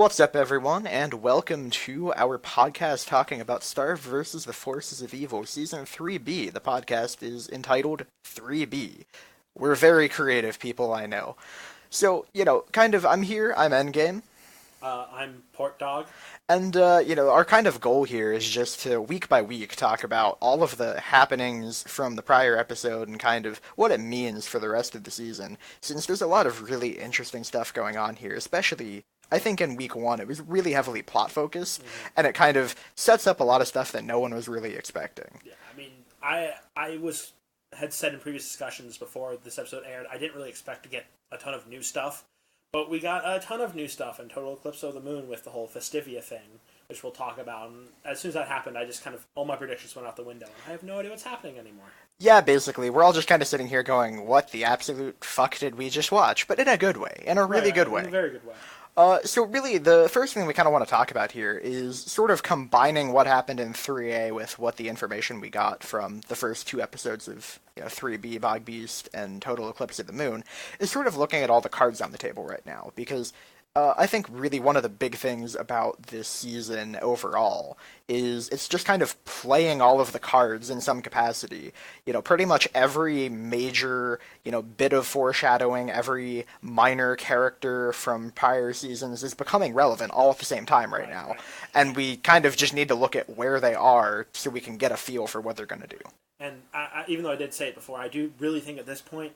What's up, everyone, and welcome to our podcast talking about Star versus the Forces of Evil, Season 3B. The podcast is entitled 3B. We're very creative people, I know. So, I'm here, I'm Endgame, I'm Port Dog. and, our kind of goal here is just to, week by week, talk about all of the happenings from the prior episode and kind of what it means for the rest of the season, since there's a lot of really interesting stuff going on here, especially I think in week one it was really heavily plot focused, and it kind of sets up a lot of stuff that no one was really expecting. Yeah, I mean, I had said in previous discussions before this episode aired, I didn't really expect to get a ton of new stuff, but we got a ton of new stuff in Total Eclipse of the Moon with the whole Festivia thing, which we'll talk about. And as soon as that happened, I just kind of all my predictions went out the window, and I have no idea what's happening anymore. Yeah, basically, we're all just kind of sitting here going, "What the absolute fuck did we just watch?" But in a good way, in a really good way. In a very good way. So really, the first thing we kind of want to talk about here is sort of combining what happened in 3A with what the information we got from the first two episodes of 3B, Bogbeast, and Total Eclipse of the Moon, is sort of looking at all the cards on the table right now, because I think really one of the big things about this season overall is it's just kind of playing all of the cards in some capacity. Pretty much every major, bit of foreshadowing, every minor character from prior seasons is becoming relevant all at the same time right now. And we kind of just need to look at where they are so we can get a feel for what they're going to do. And even though I did say it before, I do really think at this point,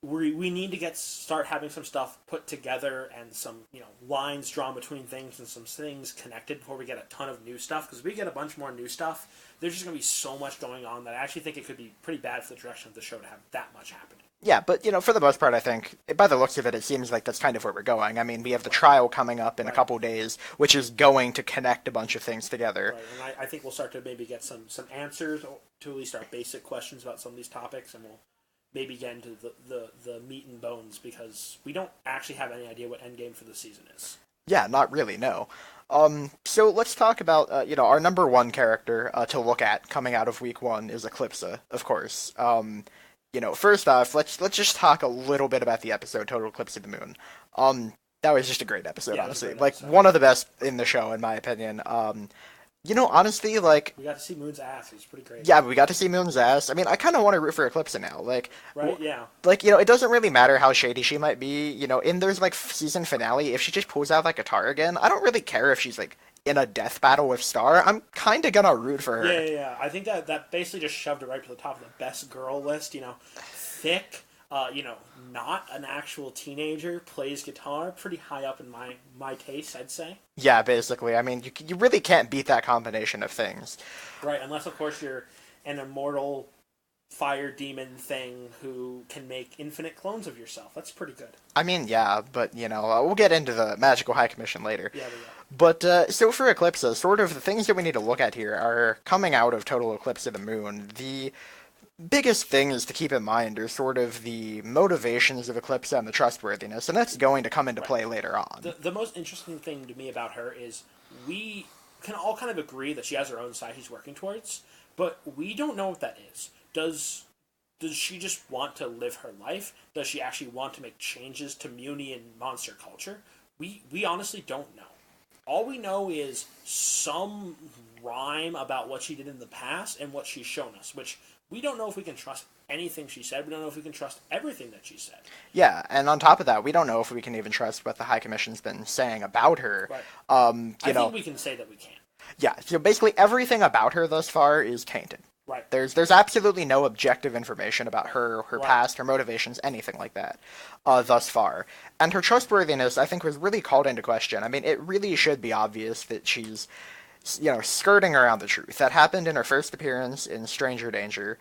we need to start having some stuff put together and some lines drawn between things and some things connected before we get a ton of new stuff. Because if we get a bunch more new stuff, there's just going to be so much going on that I actually think it could be pretty bad for the direction of the show to have that much happening. Yeah, but for the most part, I think by the looks of it, it seems like that's kind of where we're going. I mean, we have the trial coming up in a couple days, which is going to connect a bunch of things together. Right, and I think we'll start to maybe get some answers to at least our basic questions about some of these topics, and we'll maybe get into the meat and bones, because we don't actually have any idea what endgame for the season is. Yeah, not really, no. So let's talk about, our number one character to look at coming out of week one is Eclipsa, of course. First off, let's just talk a little bit about the episode Total Eclipse of the Moon. That was just a great episode, honestly. One of the best in the show, in my opinion. Honestly, we got to see Moon's ass. It was pretty great. Yeah, we got to see Moon's ass. I mean, I kind of want to root for Eclipsa now. Yeah. It doesn't really matter how shady she might be. In there's, season finale, if she just pulls out that guitar again, I don't really care if she's, in a death battle with Star. I'm kind of gonna root for her. Yeah. I think that basically just shoved her right to the top of the best girl list. Thick, not an actual teenager, plays guitar, pretty high up in my taste, I'd say. Yeah, basically. I mean, you really can't beat that combination of things. Right, unless, of course, you're an immortal fire demon thing who can make infinite clones of yourself. That's pretty good. I mean, yeah, but, we'll get into the Magical High Commission later. Yeah. But, so for Eclipsa, sort of the things that we need to look at here are coming out of Total Eclipse of the Moon. The biggest things to keep in mind are sort of the motivations of Eclipsa and the trustworthiness, and that's going to come into play later on. The most interesting thing to me about her is we can all kind of agree that she has her own side she's working towards, but we don't know what that is. Does she just want to live her life? Does she actually want to make changes to Muni and monster culture? We honestly don't know. All we know is some rhyme about what she did in the past and what she's shown us, which we don't know if we can trust anything she said. We don't know if we can trust everything that she said. Yeah, and on top of that, we don't know if we can even trust what the High Commission's been saying about her. Right. I think we can say that we can. Yeah, so basically everything about her thus far is tainted. Right. There's absolutely no objective information about her past, her motivations, anything like that, thus far. And her trustworthiness, I think, was really called into question. I mean, it really should be obvious that she's, skirting around the truth. That happened in her first appearance in Stranger Danger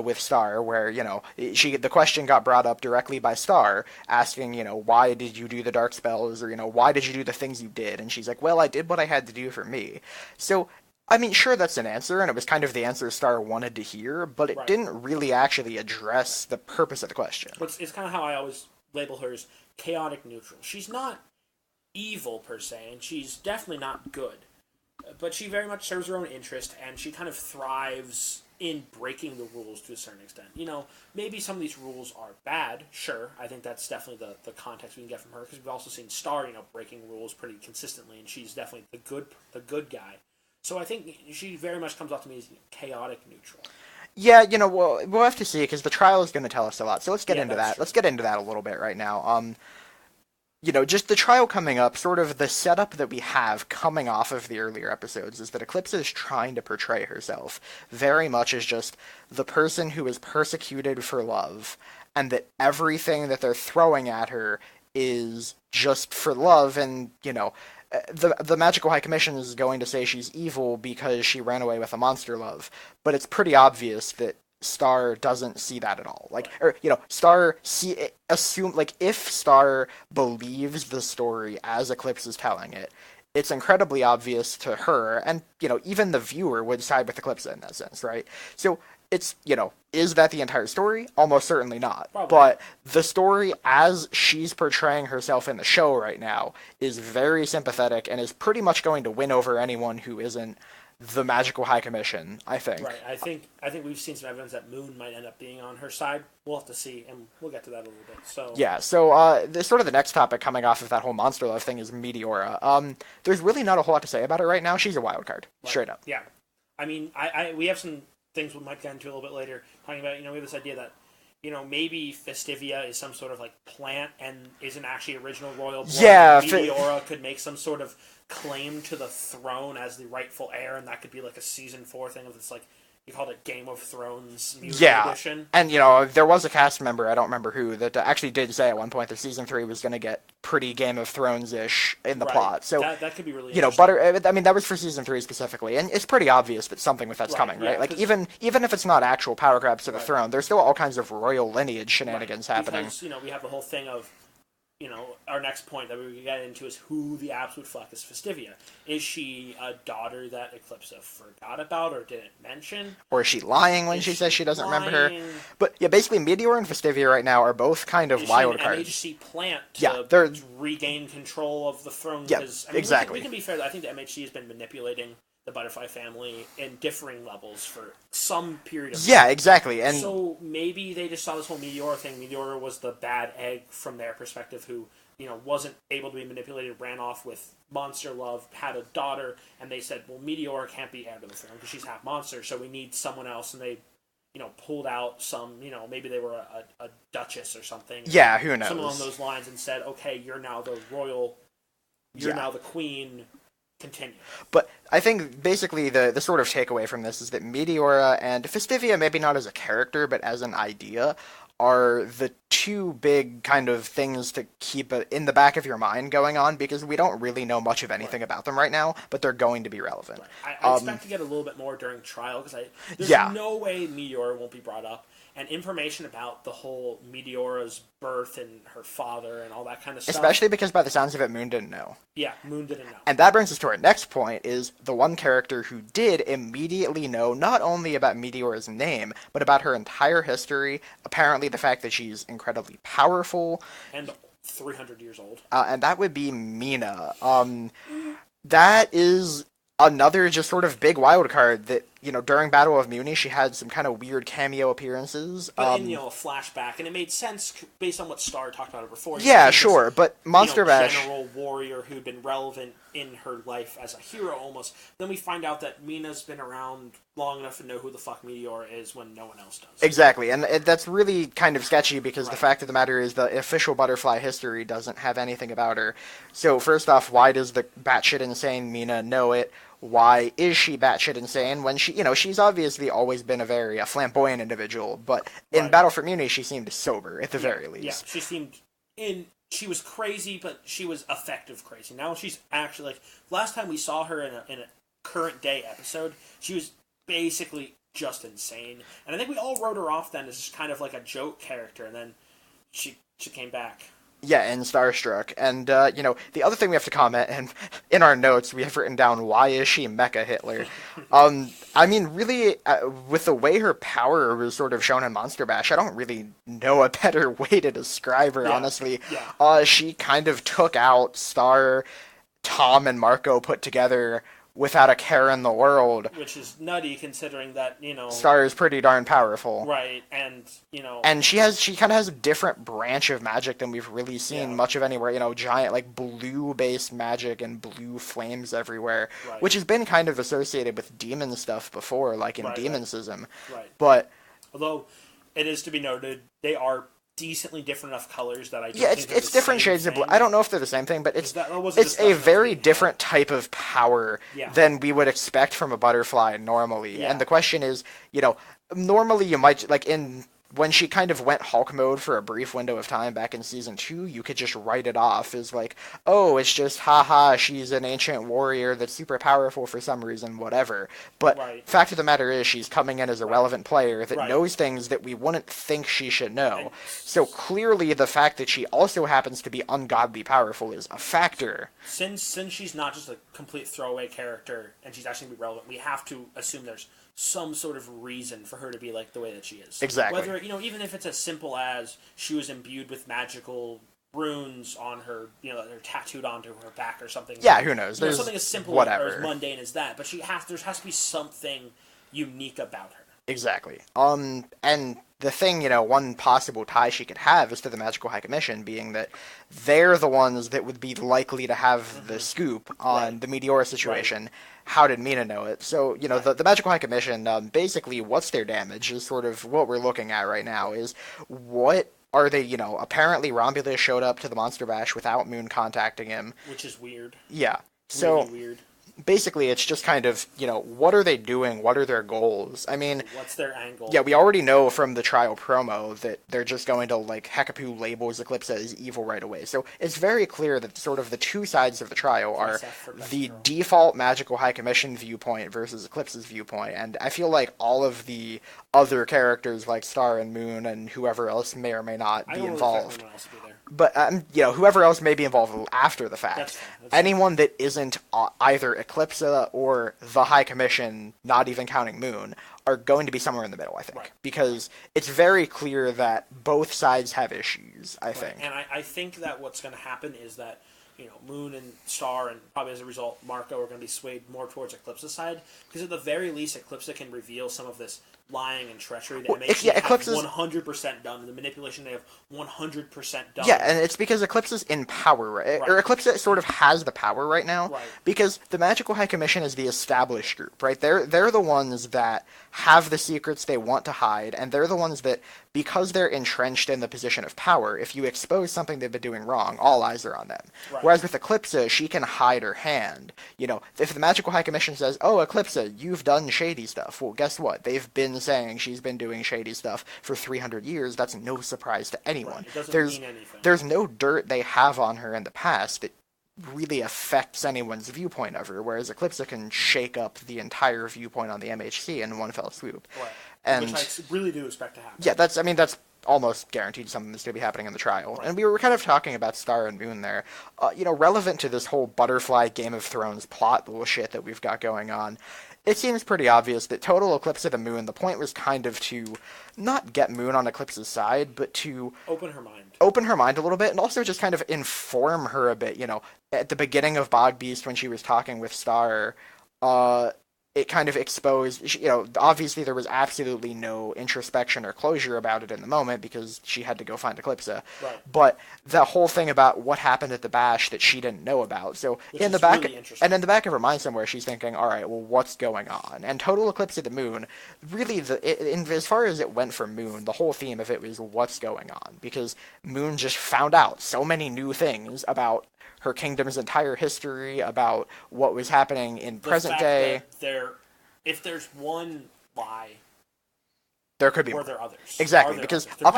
with Star, where, the question got brought up directly by Star, asking, why did you do the dark spells, or, why did you do the things you did? And she's like, well, I did what I had to do for me. So, I mean, sure, that's an answer, and it was kind of the answer Star wanted to hear, but it didn't really actually address the purpose of the question. It's kind of how I always label her as chaotic neutral. She's not evil, per se, and she's definitely not good. But she very much serves her own interest, and she kind of thrives in breaking the rules to a certain extent. Maybe some of these rules are bad, sure. I think that's definitely the context we can get from her, because we've also seen Star, breaking rules pretty consistently, and she's definitely the good guy. So I think she very much comes off to me as chaotic neutral. Yeah, we'll have to see, because the trial is going to tell us a lot. So let's get into that. True. Let's get into that a little bit right now. Just the trial coming up, sort of the setup that we have coming off of the earlier episodes is that Eclipsa is trying to portray herself very much as just the person who is persecuted for love, and that everything that they're throwing at her is just for love, and, the Magical High Commission is going to say she's evil because she ran away with a monster love, but it's pretty obvious that Star doesn't see that at all. Star if Star believes the story as Eclipse is telling it, it's incredibly obvious to her, and, even the viewer would side with Eclipse in that sense, right? So it's, is that the entire story? Almost certainly not. Probably. But the story as she's portraying herself in the show right now is very sympathetic and is pretty much going to win over anyone who isn't the Magical High Commission, I think. Right. I think we've seen some evidence that Moon might end up being on her side. We'll have to see, and we'll get to that a little bit. So yeah. So the next topic coming off of that whole monster love thing is Meteora. There's really not a whole lot to say about her right now. She's a wild card, straight up. Yeah. I mean, we have some things we might get into a little bit later, talking about, we have this idea that, maybe Festivia is some sort of, plant and isn't actually original royal blood. Yeah. Meteora could make some sort of claim to the throne as the rightful heir, and that could be, a Season 4 thing of this, you called it Game of Thrones music edition. And, there was a cast member, I don't remember who, that actually did say at one point that Season 3 was going to get pretty Game of Thrones-ish in the plot. So that could be really interesting. That was for Season 3 specifically, and it's pretty obvious that something with that's coming, right? Yeah, even if it's not actual power grabs to the throne, there's still all kinds of royal lineage shenanigans happening. Because, we have the whole thing of, our next point that we can get into is who the absolute fuck is Festivia. Is she a daughter that Eclipsa forgot about or didn't mention? Or is she lying when she says she doesn't remember her? But yeah, basically Meteor and Festivia right now are both kind of wild cards. Is she an MHC plant to regain control of the throne? Yeah, exactly. We can be fair. I think the MHC has been manipulating the Butterfly family in differing levels for some period of time. Yeah, exactly. And so maybe they just saw this whole Meteora thing. Meteora was the bad egg from their perspective who, wasn't able to be manipulated, ran off with monster love, had a daughter, and they said, well, Meteora can't be heir to the throne because she's half monster, so we need someone else, and they pulled out some, maybe they were a duchess or something. Yeah, who knows? Something along those lines, and said, okay, you're now the royal, you're now the queen. Continue. But I think basically the sort of takeaway from this is that Meteora and Festivia, maybe not as a character, but as an idea, are the two big kind of things to keep in the back of your mind going on, because we don't really know much of anything about them right now, but they're going to be relevant. Right. I expect to get a little bit more during trial, because there's no way Meteora won't be brought up. And information about the whole Meteora's birth and her father and all that kind of stuff. Especially because by the sounds of it, Moon didn't know. Yeah, Moon didn't know. And that brings us to our next point, is the one character who did immediately know not only about Meteora's name, but about her entire history, apparently the fact that she's incredibly powerful. And 300 years old. And that would be Mina. That is another just sort of big wild card that, during Battle of Muni, she had some kind of weird cameo appearances. But in, a flashback, and it made sense based on what Star talked about it before. Yeah, sure, but Monster Bash... general warrior who'd been relevant in her life as a hero, almost. Then we find out that Mina's been around long enough to know who the fuck Meteora is when no one else does. Exactly, and that's really kind of sketchy, because the fact of the matter is the official Butterfly history doesn't have anything about her. So first off, why does the batshit insane Mina know it? Why is she batshit insane when she's obviously always been a very flamboyant individual, but in Battle for Muni she seemed sober at the very least. Yeah, she seemed she was crazy, but she was effective crazy. Now she's actually, last time we saw her in a current day episode, she was basically just insane. And I think we all wrote her off then as just kind of like a joke character, and then she came back. Yeah, and Starstruck. And, the other thing we have to comment, and in our notes we have written down, why is she Mechahitler? I mean, really, with the way her power was sort of shown in Monster Bash, I don't really know a better way to describe her, honestly. Yeah. She kind of took out Star, Tom, and Marco put together without a care in the world. Which is nutty considering that, Star is pretty darn powerful. Right, and, And she kind of has a different branch of magic than we've really seen much of anywhere. Giant, like, blue-based magic and blue flames everywhere, right. which has been kind of associated with demon stuff before, like in right, Demoncism. Right. But... although, it is to be noted, they are decently different enough colors that I don't think it's different shades of blue. I don't know if they're the same thing, but it's a very different type of power yeah. than we would expect from a butterfly normally. Yeah. And the question is, normally you might, like, when she kind of went Hulk mode for a brief window of time back in Season 2, you could just write it off as like, oh, it's just, haha, she's an ancient warrior that's super powerful for some reason, whatever. But fact of the matter is, she's coming in as a relevant player that knows things that we wouldn't think she should know. So clearly the fact that she also happens to be ungodly powerful is a factor. Since she's not just a complete throwaway character, and she's actually going to be relevant, we have to assume there's some sort of reason for her to be like the way that she is. Exactly. Whether, even if it's as simple as she was imbued with magical runes on her, they're tattooed onto her back or something. Yeah, who knows? There's something as simple or as mundane as that, but there has to be something unique about her. Exactly. And the thing, one possible tie she could have is to the Magical High Commission, being that they're the ones that would be likely to have the scoop on the Meteora situation. Right. How did Mina know it? So, the Magical High Commission, basically what's their damage is sort of what we're looking at right now is what are they, apparently Romulus showed up to the Monster Bash without Moon contacting him. Which is weird. Yeah. So, really weird. Basically, it's just kind of, what are they doing? What are their goals? I mean... what's their angle? Yeah, we already know from the trial promo that they're just going to, like, Hekapoo labels Eclipsa as evil right away. So it's very clear that sort of the two sides of the trial are the default Magical High Commission viewpoint versus Eclipsa's viewpoint. And I feel like all of the other characters, like Star and Moon and whoever else may or may not be involved... But, whoever else may be involved after the fact. That's anyone that isn't either Eclipsa or the High Commission, not even counting Moon, are going to be somewhere in the middle, I think. Right. Because it's very clear that both sides have issues, I think. And I think that what's going to happen is that, Moon and Star, and probably as a result, Marco, are going to be swayed more towards Eclipsa's side. Because at the very least, Eclipsa can reveal some of this lying and treachery that makes it have 100% done. The manipulation they have 100% done. Yeah, and it's because Eclipsa's in power, right? Or Eclipsa sort of has the power right now. Right. Because the Magical High Commission is the established group, right? They're the ones that have the secrets they want to hide, and they're the ones that, because they're entrenched in the position of power, if you expose something they've been doing wrong, all eyes are on them. Right. Whereas with Eclipsa, she can hide her hand. If the Magical High Commission says, oh, Eclipsa, you've done shady stuff, well, guess what? They've been saying she's been doing shady stuff for 300 years. That's no surprise to anyone. Right. It doesn't mean anything. There's no dirt they have on her in the past that really affects anyone's viewpoint of her, whereas Eclipsa can shake up the entire viewpoint on the MHC in one fell swoop. Right. And which I really do expect to happen. Yeah, that's almost guaranteed something that's going to be happening in the trial. Right. And we were kind of talking about Star and Moon there. Relevant to this whole butterfly Game of Thrones plot bullshit that we've got going on, it seems pretty obvious that total eclipse of the Moon, the point was kind of to not get Moon on Eclipse's side, but to open her mind. Open her mind a little bit, and also just kind of inform her a bit. At the beginning of Bogbeast, when she was talking with Star, it kind of exposed, obviously there was absolutely no introspection or closure about it in the moment because she had to go find Eclipsa. Right. But the whole thing about what happened at the bash that she didn't know about. So in the back, really and in the back of her mind somewhere, she's thinking, all right, well, what's going on? And total eclipse of the Moon, really, as far as it went for Moon, the whole theme of it was what's going on, because Moon just found out so many new things about her kingdom's entire history, about what was happening in present day. If there's one lie, there could be more. Or there are others. Exactly, because up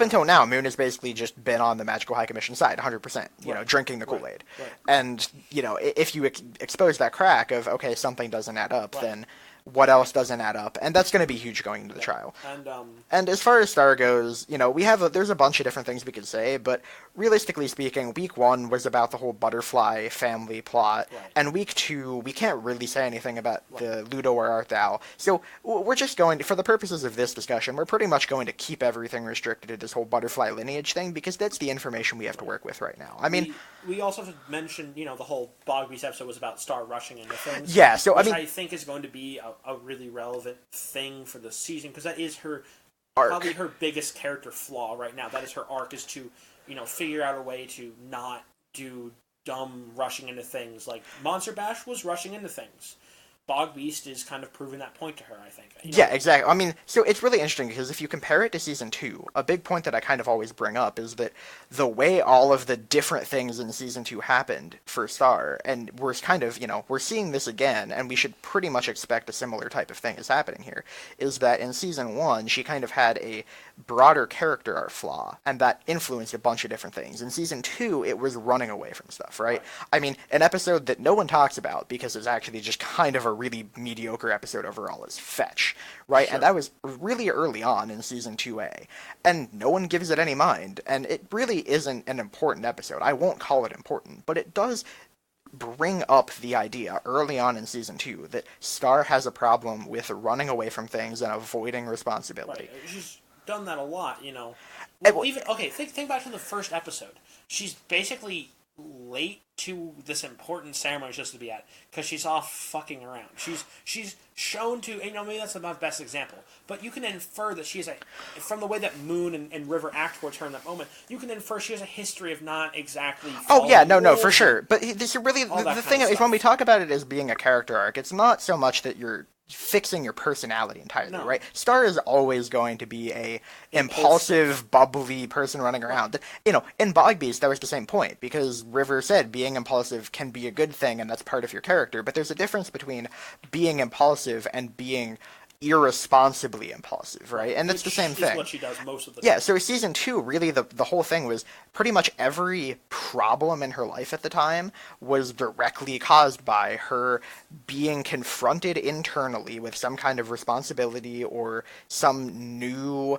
until now, Moon has basically just been on the Magical High Commission side, 100%, drinking the Kool-Aid. Right. And, if you expose that crack of, okay, something doesn't add up, then what else doesn't add up, and that's going to be huge going into the trial. And And as far as Star goes, there's a bunch of different things we could say, but realistically speaking, week 1 was about the whole butterfly family plot, right. and week 2 we can't really say anything about the Ludo Where Art Thou. So we're just going to, for the purposes of this discussion, we're pretty much going to keep everything restricted to this whole butterfly lineage thing because that's the information we have to work with right now. I mean, we also have to mention, the whole Bogbeast episode was about Star rushing into things. Yeah, so which I think is going to be a really relevant thing for the season because that is her arc. Probably her biggest character flaw right now. That is her arc, is to figure out a way to not do dumb rushing into things. Like Monster Bash was rushing into things. Bogbeast is kind of proving that point to her, I think. Yeah, exactly. I mean, so it's really interesting because if you compare it to Season 2, a big point that I kind of always bring up is that the way all of the different things in Season 2 happened for Star, and we're kind of, we're seeing this again, and we should pretty much expect a similar type of thing is happening here, is that in Season 1, she kind of had a broader character arc flaw, and that influenced a bunch of different things. In Season 2, it was running away from stuff, right? I mean, an episode that no one talks about because it's actually just kind of a really mediocre episode overall is Fetch, right? Sure. And that was really early on in Season 2A, and no one gives it any mind, and it really isn't an important episode. I won't call it important, but it does bring up the idea early on in Season 2 that Star has a problem with running away from things and avoiding responsibility. Right. She's done that a lot, think back to the first episode. She's basically late to this important ceremony she's supposed to be at because she's off fucking around. She's shown to, maybe that's not the best example, but you can infer that she has from the way that Moon and River act towards her in that moment, you can infer she has a history of not exactly. Oh yeah, no, for sure. But this really the thing is when we talk about it as being a character arc, it's not so much that you're fixing your personality entirely, right? Star is always going to be a impulsive, bubbly person running around. In Bogbeast, that was the same point, because River said being impulsive can be a good thing, and that's part of your character, but there's a difference between being impulsive and being irresponsibly impulsive, right? And that's the same thing. Is what she does most of the time. Yeah, so Season 2, really the whole thing was pretty much every problem in her life at the time was directly caused by her being confronted internally with some kind of responsibility or some new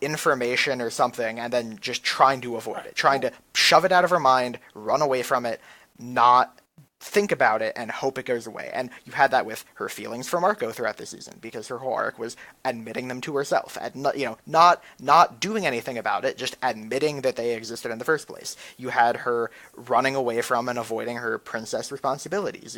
information or something, and then just trying to avoid it, trying to shove it out of her mind, run away from it, not think about it and hope it goes away. And you had that with her feelings for Marco throughout the season, because her whole arc was admitting them to herself, not doing anything about it, just admitting that they existed in the first place. You had her running away from and avoiding her princess responsibilities,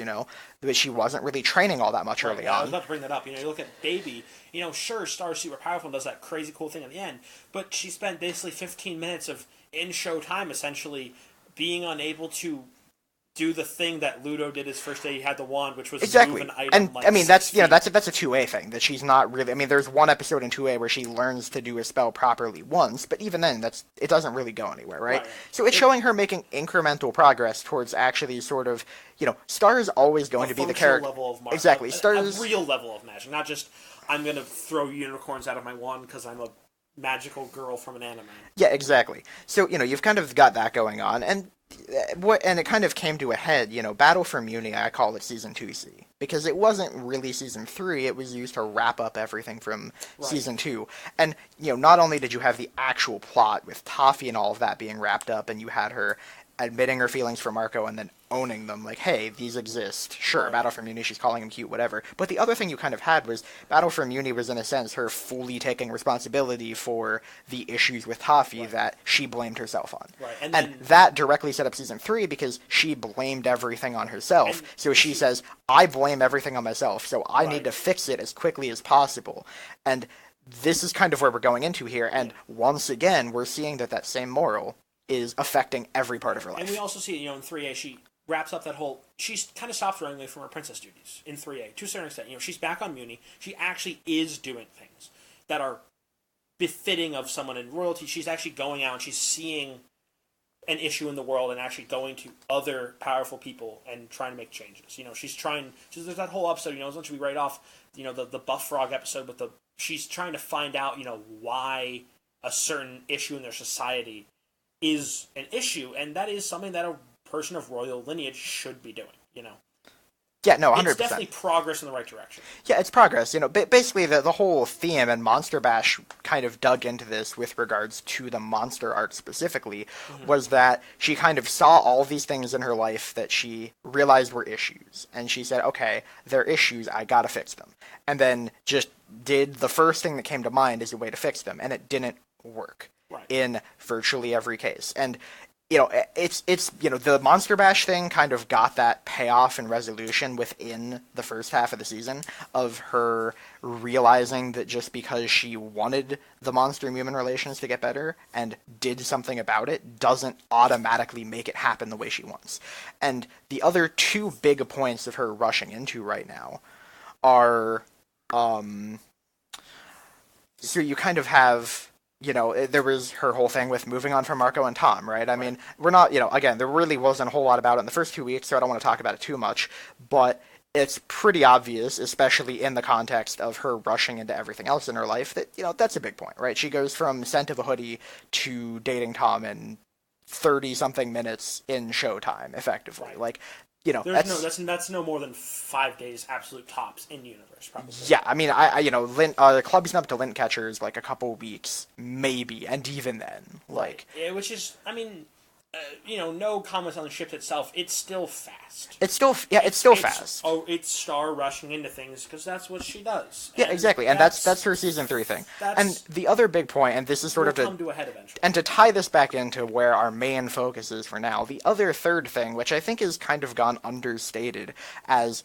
but she wasn't really training all that much early on. I was about to bring that up. You look at Baby, sure, Star's super powerful and does that crazy cool thing at the end, but she spent basically 15 minutes of in-show time essentially being unable to do the thing that Ludo did his first day he had the wand, which was exactly. move an item. And like I mean that's 6 feet. that's a 2A thing that she's not really. I mean, there's one episode in 2A where she learns to do a spell properly once, but even then it doesn't really go anywhere, right? So it's showing her making incremental progress towards actually sort of Star is always going to be the character. Level of magic. Exactly, a real level of magic, not just I'm going to throw unicorns out of my wand because I'm a magical girl from an anime. Yeah, exactly. So you've kind of got that going on, and it kind of came to a head, Battle for Muni, I call it Season 2C, because it wasn't really Season 3, it was used to wrap up everything from Season 2. And, not only did you have the actual plot with Toffee and all of that being wrapped up, and you had her admitting her feelings for Marco and then owning them, like, hey, these exist. Sure, Battle for Muni, she's calling him cute, whatever. But the other thing you kind of had was Battle for Muni was, in a sense, her fully taking responsibility for the issues with Toffee that she blamed herself on. Right. And that directly set up Season 3 because she blamed everything on herself. So she says, I blame everything on myself, so I need to fix it as quickly as possible. And this is kind of where we're going into here, and once again, we're seeing that same moral is affecting every part of her life. And we also see, in 3A, she wraps up that whole... She's kind of stopped running away from her princess duties in 3A, to a certain extent. She's back on Muni. She actually is doing things that are befitting of someone in royalty. She's actually going out and she's seeing an issue in the world and actually going to other powerful people and trying to make changes. She's trying... There's that whole episode, essentially right off, the Buff Frog episode, but she's trying to find out, why a certain issue in their society is an issue, and that is something that a person of royal lineage should be doing, Yeah, no, 100%. It's definitely progress in the right direction. Yeah, it's progress. Basically the whole theme and Monster Bash kind of dug into this with regards to the monster art specifically, was that she kind of saw all these things in her life that she realized were issues. And she said, okay, they're issues, I gotta fix them. And then just did the first thing that came to mind as a way to fix them. And it didn't work Right. in virtually every case. And it's the Monster Bash thing kind of got that payoff and resolution within the first half of the season of her realizing that just because she wanted the monster human relations to get better and did something about it doesn't automatically make it happen the way she wants. And the other two big points of her rushing into right now are so you kind of have there was her whole thing with moving on from Marco and Tom, right? I mean, we're not, again, there really wasn't a whole lot about it in the first 2 weeks, so I don't want to talk about it too much, but it's pretty obvious, especially in the context of her rushing into everything else in her life, that, that's a big point, right? She goes from scent of a hoodie to dating Tom in 30-something minutes in showtime, effectively. Right. Like, that's no more than 5 days absolute tops in universe, probably. Yeah, I mean, clubbing up to lint catchers like a couple weeks, maybe, and even then, like, yeah, which is, I mean, no comments on the ship itself. It's still fast. It's still fast. Oh, it's Star rushing into things because that's what she does. Yeah, exactly, and that's her season 3 thing. And the other big point, and this is sort of come to a head eventually. And to tie this back into where our main focus is for now, the other third thing, which I think is kind of gone understated as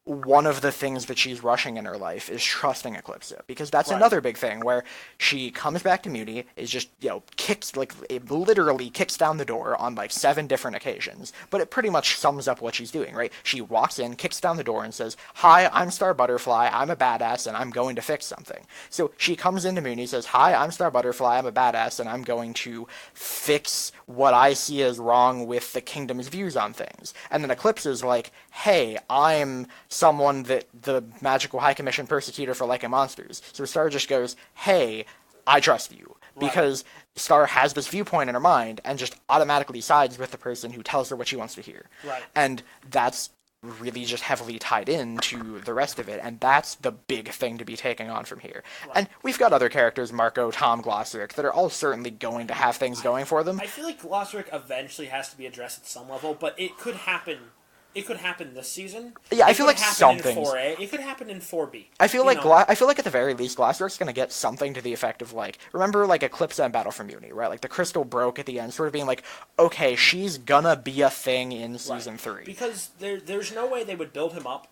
one of the things that she's rushing in her life, is trusting Eclipsa, because that's another big thing where she comes back to Muni, is just kicks, like, it literally kicks down the door on like 7 different occasions, but it pretty much sums up what she's doing, right? She walks in, kicks down the door, and says, "Hi, I'm Star Butterfly, I'm a badass, and I'm going to fix something." So she comes into Muni, says, "Hi, I'm Star Butterfly, I'm a badass, and I'm going to fix what I see as wrong with the kingdom's views on things." And then Eclipsa's like, "Hey, I'm someone that the Magical High Commission persecuted for liking monsters." So Star just goes, "Hey, I trust you." Because Star has this viewpoint in her mind and just automatically sides with the person who tells her what she wants to hear. Right. And that's really just heavily tied into the rest of it, and that's the big thing to be taking on from here. Right. And we've got other characters, Marco, Tom, Glosseric, that are all certainly going to have things going for them. I feel like Glosseric eventually has to be addressed at some level, but it could happen. It could happen this season. Yeah, I feel like something. In 4A. It could happen in 4B. I feel like at the very least, Glosseric's going to get something to the effect of, like, remember, like, Eclipsa and Battle for Muni, right? Like, the crystal broke at the end, sort of being like, okay, she's gonna be a thing in Season 3. Because there's no way they would build him up,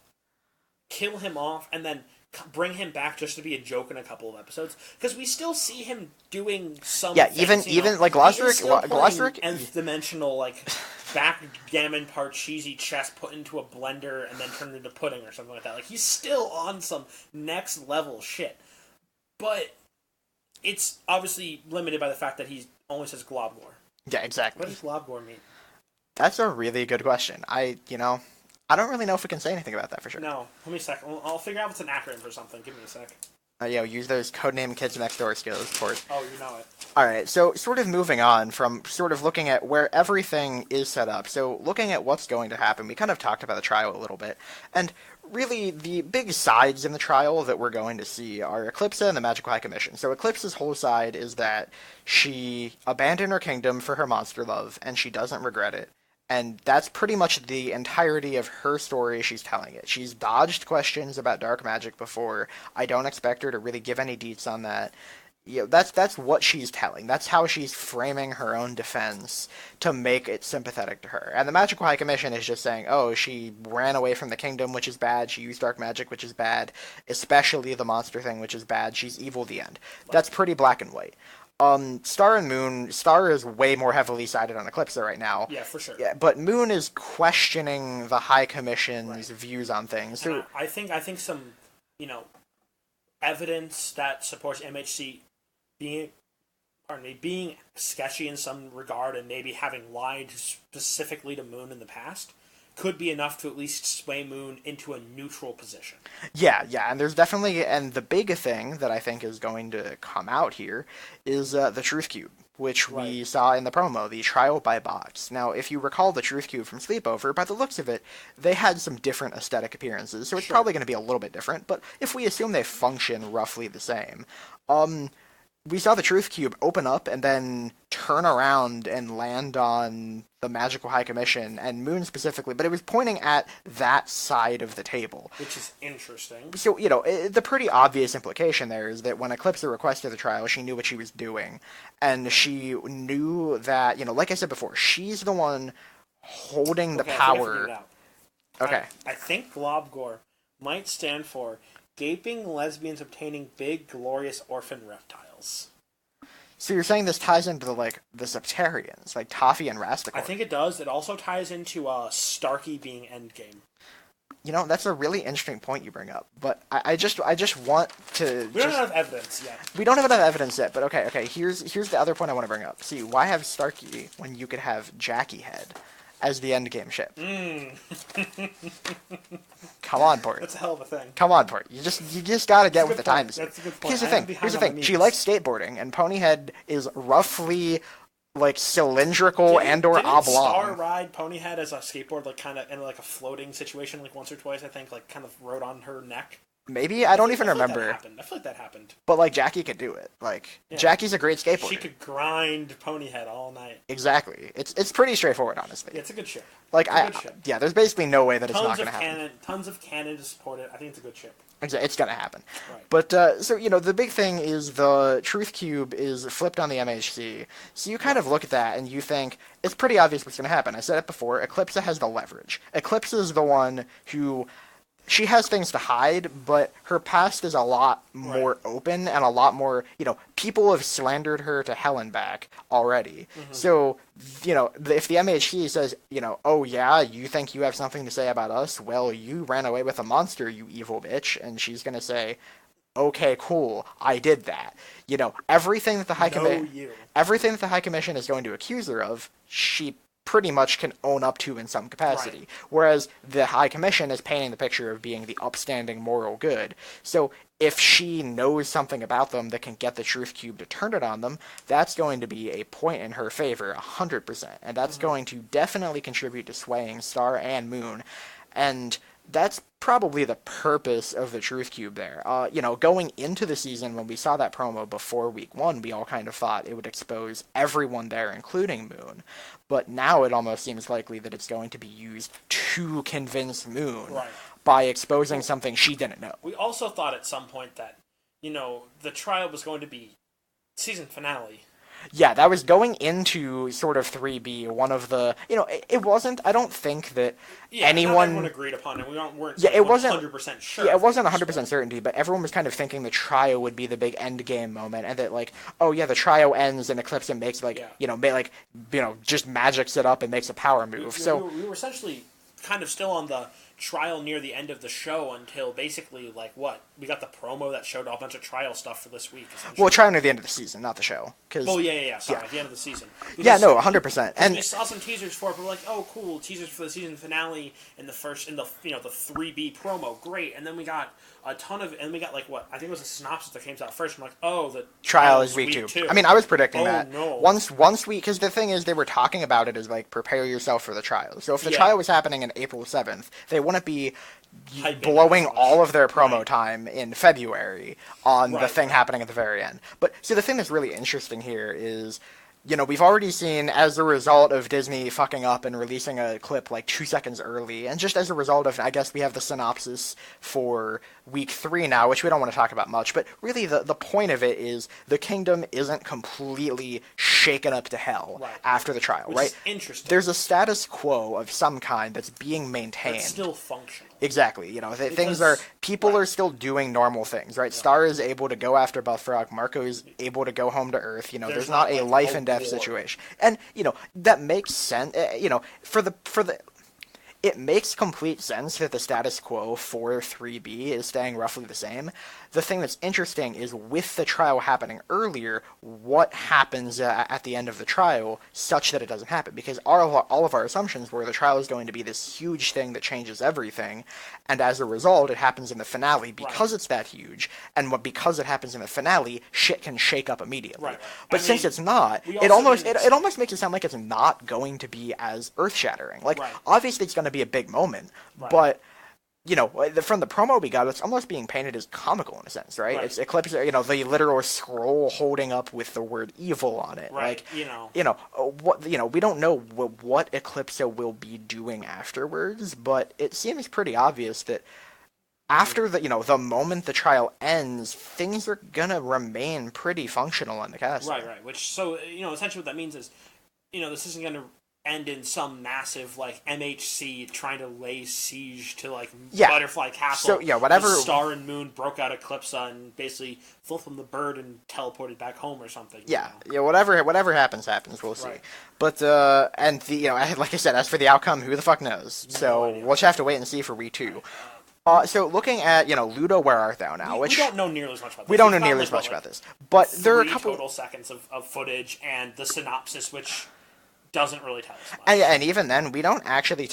kill him off, and then bring him back just to be a joke in a couple of episodes. Because we still see him doing some things, even like Glosseric nth dimensional, like, backgammon Parcheesi chess put into a blender and then turned into pudding or something like that. Like, he's still on some next level shit. But it's obviously limited by the fact that he only says Globgor. Yeah, exactly. What does Globgor mean? That's a really good question. I don't really know if we can say anything about that for sure. No. Give me a sec. I'll figure out what's an acronym for something. Give me a sec. Use those codename Kids Next Door skills for it. Oh, you know it. Alright, so sort of moving on from sort of looking at where everything is set up. So looking at what's going to happen, we kind of talked about the trial a little bit. And really, the big sides in the trial that we're going to see are Eclipsa and the Magical High Commission. So Eclipsa's whole side is that she abandoned her kingdom for her monster love, and she doesn't regret it. And that's pretty much the entirety of her story she's telling it. She's dodged questions about dark magic before. I don't expect her to really give any deets on that. That's what she's telling. That's how she's framing her own defense to make it sympathetic to her. And the Magical High Commission is just saying, oh, she ran away from the kingdom, which is bad. She used dark magic, which is bad. Especially the monster thing, which is bad. She's evil, the end. That's pretty black and white. Star and Moon, Star is way more heavily sided on Eclipsa right now. Yeah, for sure. Yeah, but Moon is questioning the High Commission's views on things. So I think some, evidence that supports MHC being sketchy in some regard and maybe having lied specifically to Moon in the past could be enough to at least sway Moon into a neutral position. Yeah, and there's definitely, and the big thing that I think is going to come out here is the Truth Cube, which we Right. saw in the promo, the trial by box. Now, if you recall the Truth Cube from Sleepover, by the looks of it, they had some different aesthetic appearances, so it's Sure. probably going to be a little bit different, but if we assume they function roughly the same, we saw the Truth Cube open up and then turn around and land on the Magical High Commission and Moon specifically, but it was pointing at that side of the table. Which is interesting. So, the pretty obvious implication there is that when Eclipsa requested the trial, she knew what she was doing. And she knew that, like I said before, she's the one holding the Okay, I think I power. figured it out. Okay. I think Globgor might stand for gaping lesbians obtaining big, glorious orphan reptiles. So you're saying this ties into the Septarians, like Toffee and Rastakor. I think it does. It also ties into Starkey being Endgame. That's a really interesting point you bring up, but I just want to. We don't have evidence yet. We don't have enough evidence yet, but okay. Here's the other point I want to bring up. See, why have Starkey when you could have Jackie Head as the endgame ship? Come on, Port. That's a hell of a thing. Come on, Port. You just gotta get with the times. That's a good point. Here's the I am thing. behind Here's the on the thing. She memes. likes skateboarding, and Ponyhead is roughly cylindrical and/or Didn't oblong. Star ride Ponyhead as a skateboard, kind of in a floating situation, once or twice? I think, kind of rode on her neck. Maybe I don't even I feel like remember. I feel like that happened. But Jackie could do it. Yeah. Jackie's a great skateboarder. She could grind Ponyhead all night. Exactly. It's pretty straightforward, honestly. Yeah, it's a good ship. Yeah, there's basically no way that it's not going to happen. Tons of canon to support it. I think it's a good ship. It's going to happen. Right. But, so, the big thing is the Truth Cube is flipped on the MHC. So you kind of look at that and you think, it's pretty obvious what's going to happen. I said it before, Eclipsa has the leverage. Eclipsa is the one who... She has things to hide, but her past is a lot more open and a lot more, people have slandered her to hell and back already. Mm-hmm. So, if the MHC says, oh yeah, you think you have something to say about us? Well, you ran away with a monster, you evil bitch. And she's going to say, okay, cool, I did that. Everything that the High Commission is going to accuse her of, she pretty much can own up to in some capacity. Right. Whereas the High Commission is painting the picture of being the upstanding moral good. So if she knows something about them that can get the Truth Cube to turn it on them, that's going to be a point in her favor, 100%. And that's going to definitely contribute to swaying Star and Moon. And that's probably the purpose of the Truth Cube there. Going into the season, when we saw that promo before week 1, we all kind of thought it would expose everyone there, including Moon. But now it almost seems likely that it's going to be used to convince Moon by exposing something she didn't know. We also thought at some point that, the trial was going to be season finale. Yeah, that was going into sort of 3B, one of the... it wasn't... I don't think that anyone... Not everyone agreed upon it. We weren't it wasn't 100% sure. Yeah, it wasn't 100% certainty, but everyone was kind of thinking the trial would be the big end game moment, and that, the trial ends and Eclipsa makes, just magics it up and makes a power move. We were essentially kind of still on the trial near the end of the show until basically, we got the promo that showed a bunch of trial stuff for this week. Well, trial near the end of the season, not the show. Sorry, at the end of the season. Because, 100%. And we saw some teasers for it, but we're like, oh, cool, teasers for the season finale in the 3B promo, great. And then we got a ton of, and we got I think it was a synopsis that came out first. I'm like, oh, the trial is week 2. I mean, I was predicting that. No. Once we, because the thing is, they were talking about it as prepare yourself for the trial. So if the trial was happening on April 7th, they wouldn't be blowing all of their promo time in February on the thing happening at the very end. But see, the thing that's really interesting here is, we've already seen, as a result of Disney fucking up and releasing a clip 2 seconds early, and just as a result of, I guess we have the synopsis for week 3 now, which we don't want to talk about much, but really the point of it is the kingdom isn't completely shaken up to hell after the trial, Which is interesting. There's a status quo of some kind that's being maintained. It's still functional. Exactly. People are still doing normal things, right? Yeah. Star is able to go after Bullfrog. Marco is able to go home to Earth. There's not a life and death situation. And, that makes sense. it makes complete sense that the status quo for 3B is staying roughly the same. The thing that's interesting is with the trial happening earlier, what happens at the end of the trial such that it doesn't happen. Because all of our assumptions were the trial is going to be this huge thing that changes everything, and as a result, it happens in the finale because it's that huge, and because it happens in the finale, shit can shake up immediately. Right. But since it's not, it almost makes it sound like it's not going to be as earth-shattering. Like, obviously it's going to be a big moment, but you know, from the promo we got, it's almost being painted as comical in a sense, right? It's Eclipsa, you know, the literal scroll holding up with the word evil on it. Right. Like, we don't know what Eclipsa will be doing afterwards, but it seems pretty obvious that after the moment the trial ends, things are gonna remain pretty functional in the castle. Right. Essentially what that means is, this isn't gonna end in some massive, like, MHC trying to lay siege to, like, Butterfly Castle. So, whatever... The Star and Moon broke out Eclipsa and basically flew from the bird and teleported back home or something. Whatever happens, we'll see. Right. But, like I said, as for the outcome, who the fuck knows? So, we'll just have to wait and see for Re 2. So looking at, Ludo, Where Art Thou Now? We don't know nearly as much about this. We don't know nearly as much about this. But there are a couple... total seconds of footage and the synopsis, which doesn't really tell us much. And even then, we don't actually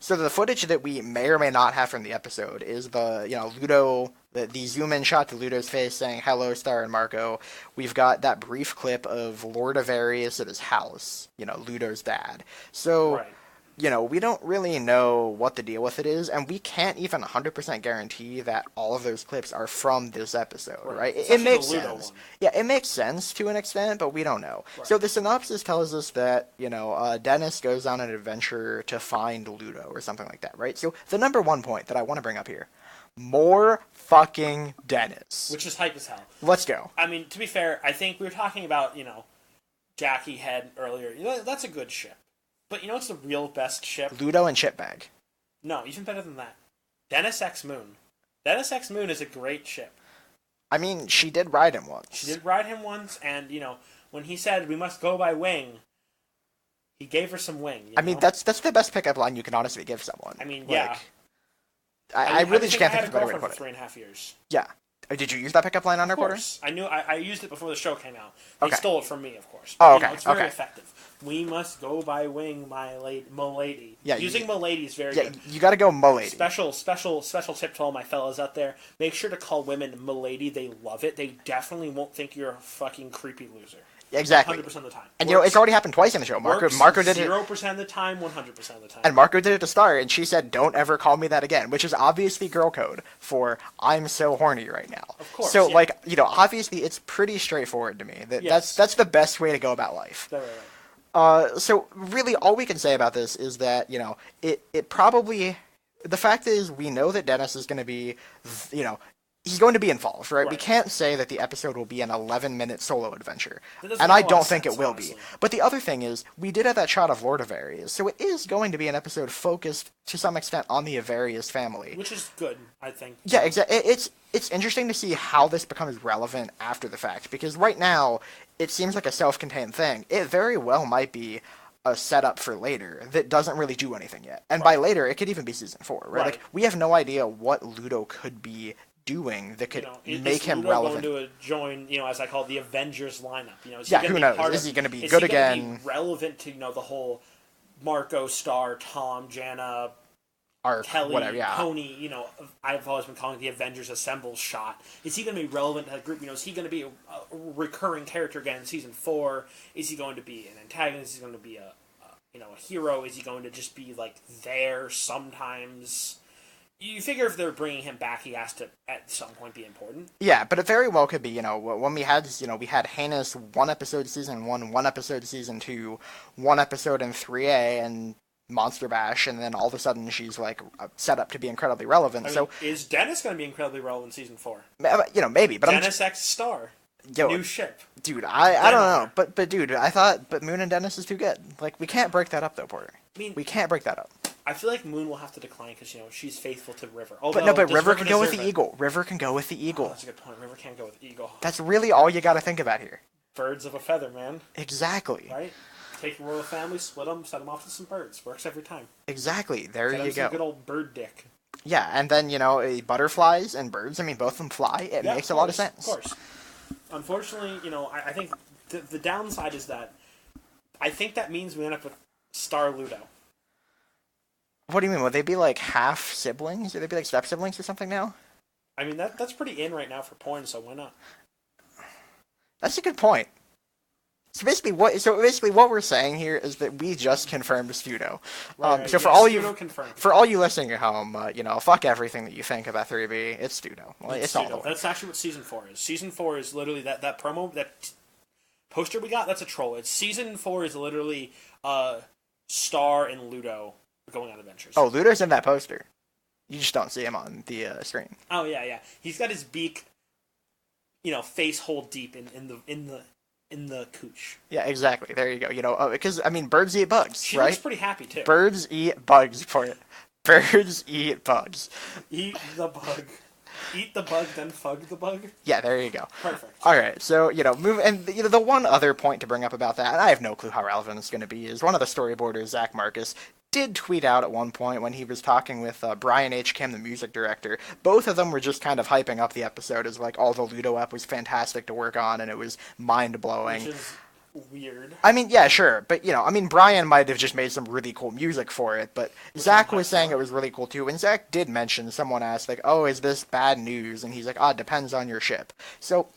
so the footage that we may or may not have from the episode is the, Ludo, the zoom-in shot to Ludo's face saying, "Hello, Star and Marco." We've got that brief clip of Lord Avarius at his house, Ludo's dad. So... Right. We don't really know what the deal with it is, and we can't even 100% guarantee that all of those clips are from this episode, right? It makes sense. Yeah, it makes sense to an extent, but we don't know. Right. So the synopsis tells us that, Dennis goes on an adventure to find Ludo or something like that, right? So the number one point that I want to bring up here, more fucking Dennis. Which is hype as hell. Let's go. I mean, to be fair, I think we were talking about, Jackie Head earlier. That's a good ship. But you know what's the real best ship? Ludo and Chipbag. No, even better than that. Dennis X Moon. Dennis X Moon is a great ship. I mean, she did ride him once. She did ride him once, and, when he said, "We must go by wing," he gave her some wing. I mean, that's the best pickup line you can honestly give someone. I mean, yeah. I really just can't think of a better way to put it. For 3.5 years. Yeah. Did you use that pickup line on Reporter? Of course. I used it before the show came out. They Okay. stole it from me, of course. But, It's very effective. "We must go by wing, milady." Yeah, Using milady is very good. You gotta go milady. Special tip to all my fellas out there. Make sure to call women milady. They love it. They definitely won't think you're a fucking creepy loser. Exactly. 100% of the time. And it's already happened twice in the show. Marco did it 0% of the time, 100% of the time. And Marco did it to start, and she said, "Don't ever call me that again," which is obviously girl code for "I'm so horny right now." Of course. So, yeah. Obviously it's pretty straightforward to me. Yes. That's the best way to go about life. Right. So really all we can say about this is that, it probably... The fact is, we know that Dennis is going to be, he's going to be involved, right? We can't say that the episode will be an 11-minute solo adventure. And I don't think it will be. But the other thing is, we did have that shot of Lord Avarius, so it is going to be an episode focused, to some extent, on the Avarius family. Which is good, I think. Yeah, exactly. It's interesting to see how this becomes relevant after the fact, because right now, it seems like a self-contained thing. It very well might be a setup for later that doesn't really do anything yet. And by later, it could even be season 4, right? Like, we have no idea what Ludo could be doing that could make him relevant. Going to join, as I call it, the Avengers lineup. Who knows? Is he going to be good again? Is he going to be relevant to, the whole Marco, Star, Tom, Jana, Arc, Kelly, whatever, Tony, I've always been calling it the Avengers Assemble shot. Is he going to be relevant to that group? Is he going to be a recurring character again in season 4? Is he going to be an antagonist? Is he going to be a hero? Is he going to just be, there sometimes? You figure if they're bringing him back, he has to, at some point, be important. Yeah, but it very well could be, when we had, we had Heinous 1 episode season 1, 1 episode season 2, 1 episode in 3A, and Monster Bash, and then all of a sudden she's, set up to be incredibly relevant. So is Dennis going to be incredibly relevant in season 4? Maybe, but Dennis X Star. New ship. Dude, I don't know. But dude, but Moon and Dennis is too good. We can't break that up, though, Porter. We can't break that up. I feel like Moon will have to decline because, she's faithful to River. But River can go with the Eagle. River can go with the Eagle. Oh, that's a good point. River can't go with the Eagle. That's really all you got to think about here. Birds of a feather, man. Exactly. Right? Take a royal family, split them, set them off to some birds. Works every time. Exactly. There Get you them some go. good old bird dick. Yeah, and then, butterflies and birds, I mean, both of them fly. It makes a lot of sense. Of course. Unfortunately, I think the downside is that I think that means we end up with Star Ludo. What do you mean? Would they be like half siblings? Would they be like step siblings or something now? I mean, that's pretty in right now for porn, so why not? That's a good point. So basically, what we're saying here is that we just confirmed Studo. Right, so yeah, for all you listening at home, fuck everything that you think about 3B. It's Studo. It's all the way. That's actually what Season 4 is. Season 4 is literally that promo, that poster we got, that's a troll. Season 4 is literally Star and Ludo going on adventures. Oh, Ludo's in that poster. You just don't see him on the screen. Oh, yeah. He's got his beak, face hole deep in the cooch. Yeah, exactly. There you go. Because, birds eat bugs, she right? Looks pretty happy, too. Birds eat bugs for it. Birds eat bugs. Eat the bug. Eat the bug, then fug the bug? Yeah, there you go. Perfect. Alright, so, move, and, the one other point to bring up about that, and I have no clue how relevant it's going to be, is one of the storyboarders, Zach Marcus, did tweet out at one point when he was talking with Brian H. Kim, the music director. Both of them were just kind of hyping up the episode as, like, the Ludo app was fantastic to work on, and it was mind-blowing. Which is weird. I mean, yeah, sure, but, Brian might have just made some really cool music for it, but Zach was saying it was really cool, too, and Zach did mention, someone asked, like, oh, is this bad news? And he's like, it depends on your ship. So,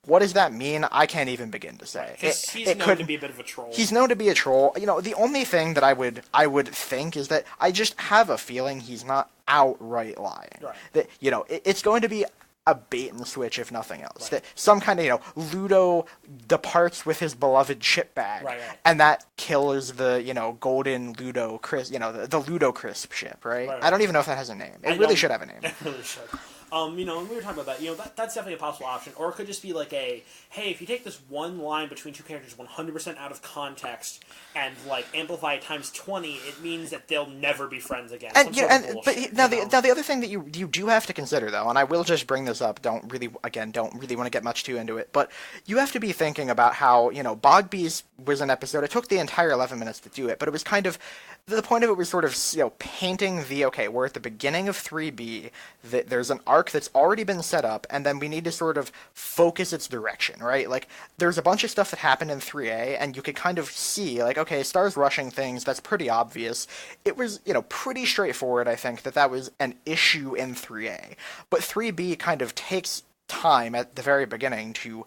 what does that mean? I can't even begin to say. He's known to be a bit of a troll. He's known to be a troll. The only thing that I would think is that I just have a feeling he's not outright lying. Right. That, it's going to be a bait and switch, if nothing else. Right. That some kind of, Ludo departs with his beloved chip bag, right. And that kills the, golden Ludo crisp, the Ludo crisp ship, right? Right. I don't even know if that has a name. It really should have a name. It really should. And we were talking about that, that's definitely a possible option. Or it could just be like hey, if you take this one line between two characters 100% out of context and, like, amplify it times 20, it means that they'll never be friends again. Now the other thing that you do have to consider, though, and I will just bring this up, don't really want to get much too into it, but you have to be thinking about how, Bogbeast was an episode, it took the entire 11 minutes to do it, but it was kind of, the point of it was sort of, painting we're at the beginning of 3B, there's an arc that's already been set up, and then we need to sort of focus its direction, right? Like, there's a bunch of stuff that happened in 3A, and you could kind of see, like, okay, Star's rushing things, that's pretty obvious. It was, pretty straightforward, I think, that was an issue in 3A. But 3B kind of takes time at the very beginning to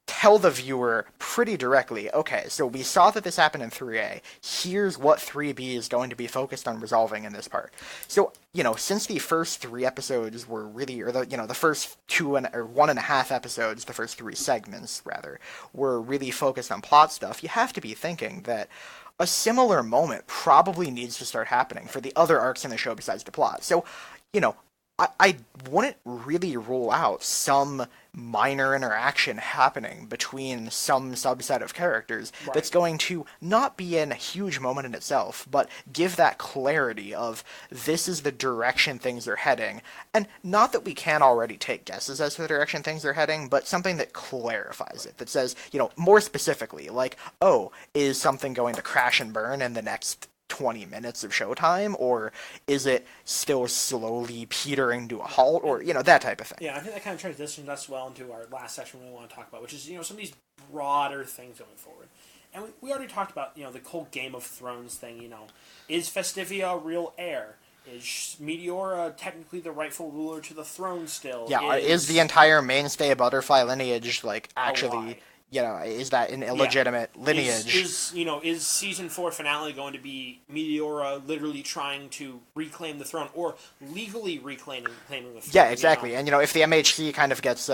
tell the viewer pretty directly, okay, so we saw that this happened in 3A, here's what 3B is going to be focused on resolving in this part. So, since the first 3 episodes were really, or the first 1.5 episodes, the first 3 segments, rather, were really focused on plot stuff, you have to be thinking that a similar moment probably needs to start happening for the other arcs in the show besides the plot. So, I wouldn't really rule out some minor interaction happening between some subset of characters that's going to not be a huge moment in itself, but give that clarity of this is the direction things are heading. And not that we can't already take guesses as to the direction things are heading, but something that clarifies it, that says, more specifically, like, oh, is something going to crash and burn in the next 20 minutes of showtime, or is it still slowly petering to a halt, or that type of thing. Yeah, I think that kind of transitions us well into our last section we want to talk about, which is some of these broader things going forward. And we already talked about the whole Game of Thrones thing. Is Festivia a real heir? Is Meteora technically the rightful ruler to the throne still? Yeah, is the entire mainstay butterfly lineage actually? Is that an illegitimate lineage? Is season 4 finale going to be Meteora literally trying to reclaim the throne, or legally reclaiming the throne? Yeah, exactly. And if the MHC kind of gets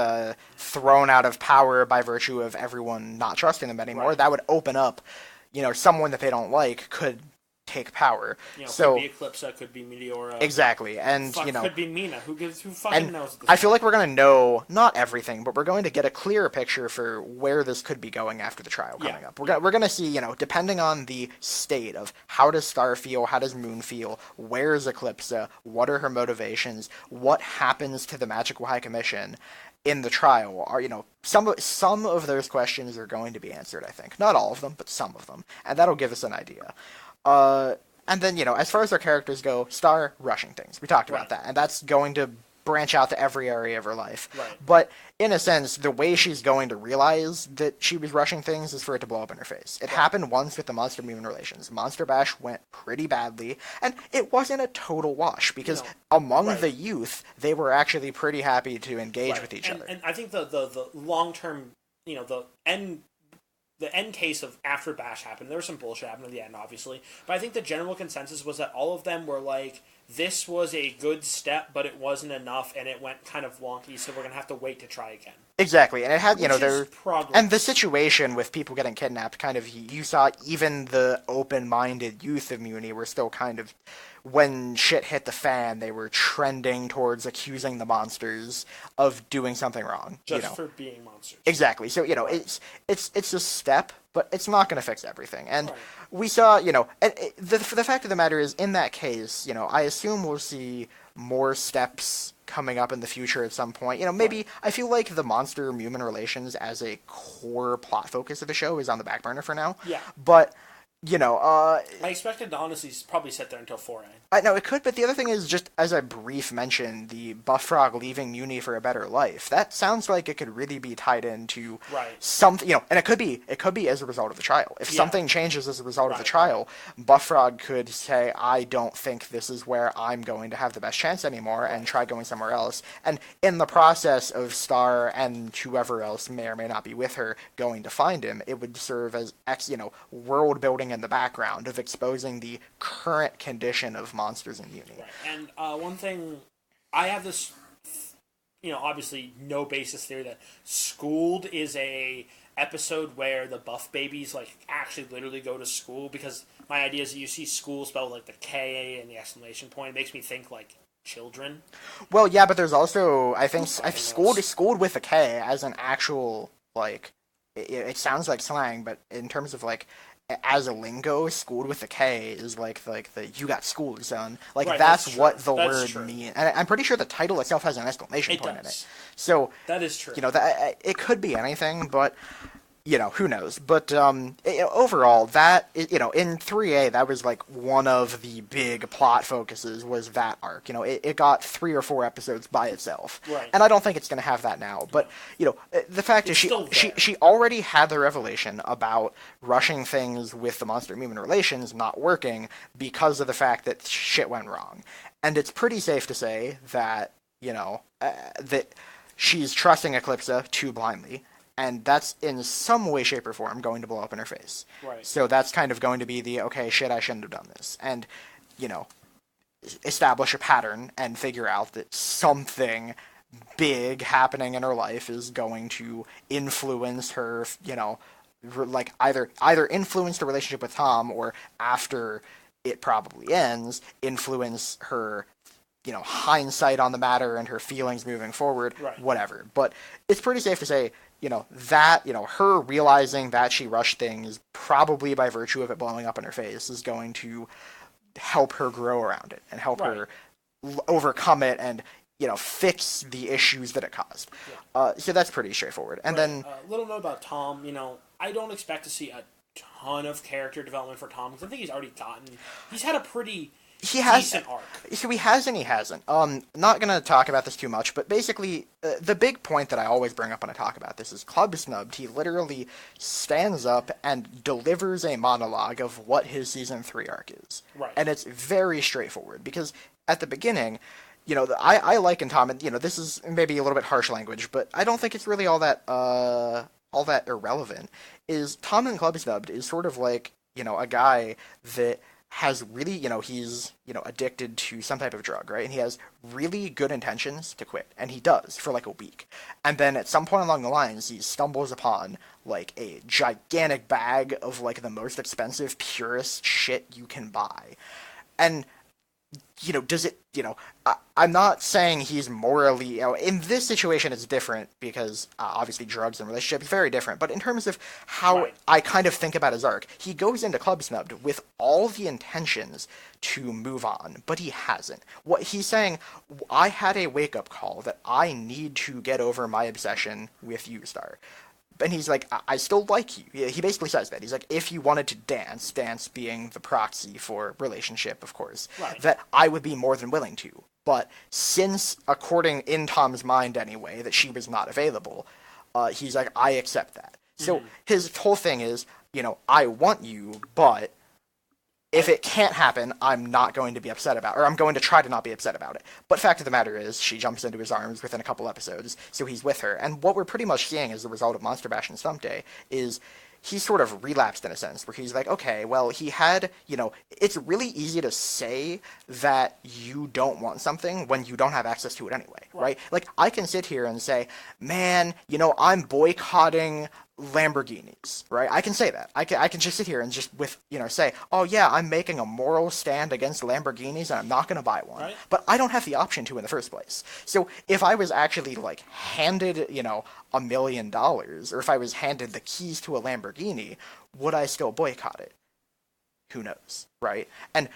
thrown out of power by virtue of everyone not trusting them anymore, that would open up, someone that they don't like could take power. Could be Eclipsa, could be Meteora. Exactly, and could be Mina. Who fucking and knows? I feel like we're going to know not everything, but we're going to get a clearer picture for where this could be going after the trial coming up. We're going to see, depending on the state of how does Star feel, how does Moon feel, where is Eclipsa, what are her motivations, what happens to the Magical High Commission in the trial. Are some of those questions are going to be answered, I think. Not all of them, but some of them, and that'll give us an idea. And then, as far as our characters go, Star rushing things. We talked about that. And that's going to branch out to every area of her life. Right. But, in a sense, the way she's going to realize that she was rushing things is for it to blow up in her face. It happened once with the Monster-Mutant relations. Monster Bash went pretty badly, and it wasn't a total wash, because among the youth, they were actually pretty happy to engage with each other. And I think the long-term, the end case of after Bash happened, there was some bullshit happened in the end, obviously, but I think the general consensus was that all of them were like, this was a good step, but it wasn't enough, and it went kind of wonky, so we're going to have to wait to try again. Exactly, and it had, progress. And the situation with people getting kidnapped, kind of, you saw even the open-minded youth of Muni were still kind of, when shit hit the fan, they were trending towards accusing the monsters of doing something wrong. Just for being monsters. Exactly. So, it's a step, but it's not going to fix everything. And we saw, the fact of the matter is, in that case, I assume we'll see more steps coming up in the future at some point. Maybe I feel like the monster-human relations as a core plot focus of the show is on the back burner for now. Yeah. But I expected to honestly probably sit there until 4A. I know it could, but the other thing is, just as a brief mention, the Buff Frog leaving Muni for a better life. That sounds like it could really be tied into something, and it could be as a result of the trial. If something changes as a result of the trial, Buff Frog could say, I don't think this is where I'm going to have the best chance anymore, and try going somewhere else. And in the process of Star and whoever else may or may not be with her going to find him, it would serve as world building in the background of exposing the current condition of monsters in Muni. Right. And one thing, I have this, obviously no basis theory that Schooled is a episode where the buff babies actually literally go to school, because my idea is that you see school spelled like the K and the exclamation point. It makes me think children. Well, yeah, but there's also, I think schooled with a K as an actual it sounds like slang, but in terms of as a lingo, schooled with a K is the you got schooled, son. That's what the word means. And I'm pretty sure the title itself has an exclamation point in it. So that is true. It could be anything, but who knows? But overall, that in 3A, that was one of the big plot focuses was that arc. It got 3 or 4 episodes by itself, and I don't think it's going to have that now. But the fact is, she already had the revelation about rushing things with the monster-human relations not working because of the fact that shit went wrong, and it's pretty safe to say that that she's trusting Eclipsa too blindly. And that's in some way, shape, or form going to blow up in her face. Right. So that's kind of going to be the, okay, shit, I shouldn't have done this. And, establish a pattern and figure out that something big happening in her life is going to influence her, either influence the relationship with Tom, or after it probably ends, influence her hindsight on the matter and her feelings moving forward, whatever. But it's pretty safe to say, that, her realizing that she rushed things, probably by virtue of it blowing up in her face, is going to help her grow around it and help her overcome it and, fix the issues that it caused. So that's pretty straightforward. And then... little note about Tom, I don't expect to see a ton of character development for Tom, because I think he's had a pretty... decent arc. So he has and he hasn't. Not going to talk about this too much, but basically, the big point that I always bring up when I talk about this is Club Snubbed. He literally stands up and delivers a monologue of what his Season 3 arc is. Right. And it's very straightforward, because at the beginning, I liken Tom, and, this is maybe a little bit harsh language, but I don't think it's really all that irrelevant, is Tom in Club Snubbed is sort of a guy that has really, he's, addicted to some type of drug, right? And he has really good intentions to quit, and he does for like a week. And then at some point along the lines, he stumbles upon like a gigantic bag of like the most expensive, purest shit you can buy. And does it, I'm not saying he's morally, in this situation it's different because obviously drugs and relationships is very different, but in terms of how Right. I kind of think about his arc, he goes into Club Snubbed with all the intentions to move on, but he hasn't. What he's saying, I had a wake-up call that I need to get over my obsession with you, Star. And he's like, I still like you. He basically says that. He's like, if you wanted to dance being the proxy for relationship, of course, Right. that I would be more than willing to. But since, according in Tom's mind anyway, that she was not available, he's like, I accept that. So his whole thing is, I want you, but if it can't happen, I'm not going to be upset about it, or I'm going to try to not be upset about it. But fact of the matter is, she jumps into his arms within a couple episodes, so he's with her. And what we're pretty much seeing as the result of Monster Bash and Stump Day is he's sort of relapsed in a sense, where he's like, okay, well, he had, it's really easy to say that you don't want something when you don't have access to it anyway, right? Like, I can sit here and say, man, I'm boycotting Lamborghinis, right? I can say that. I can just sit here and just say, oh yeah, I'm making a moral stand against Lamborghinis and I'm not going to buy one. Right. But I don't have the option to in the first place. So if I was actually like handed, $1 million, or if I was handed the keys to a Lamborghini, would I still boycott it? Who knows, right? And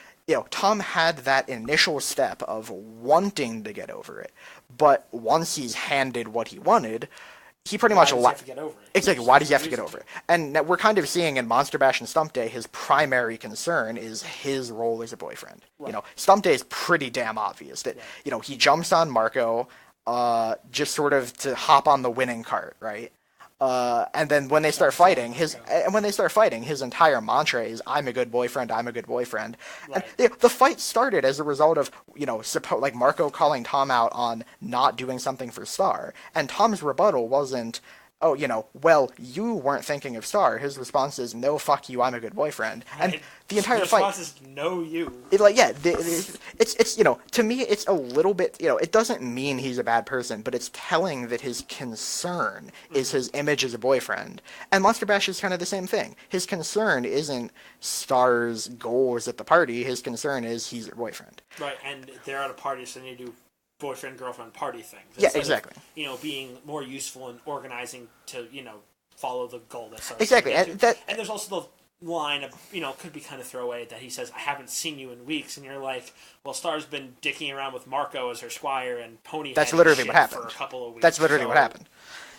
Tom had that initial step of wanting to get over it, but once he's handed what he wanted, he pretty much Why does he have to get over it? Exactly. Why does he have to get over it? And we're kind of seeing in Monster Bash and Stump Day, his primary concern is his role as a boyfriend. Right. Stump Day is pretty damn obvious that he jumps on Marco, just sort of to hop on the winning cart, right? And then when they start fighting, his entire mantra is "I'm a good boyfriend. I'm a good boyfriend." Right. And the fight started as a result of like Marco calling Tom out on not doing something for Star, and Tom's rebuttal wasn't, "Oh, well, you weren't thinking of Star." His response is, "No, fuck you. I'm a good boyfriend." And the entire fight. response is no, you. It's to me it's a little bit, it doesn't mean he's a bad person, but it's telling that his concern is his image as a boyfriend. And Monster Bash is kind of the same thing. His concern isn't Star's goals at the party. His concern is he's your boyfriend. Right, and they're at a party, so they do boyfriend girlfriend party things. Yeah, exactly. Of, being more useful in organizing to follow the goal that Star's Exactly, and there's also the line of could be kind of throwaway that he says, "I haven't seen you in weeks," and you're like, well, Star's been dicking around with Marco as her squire, and Pony. That's literally what happened. For a couple of weeks. That's literally what happened.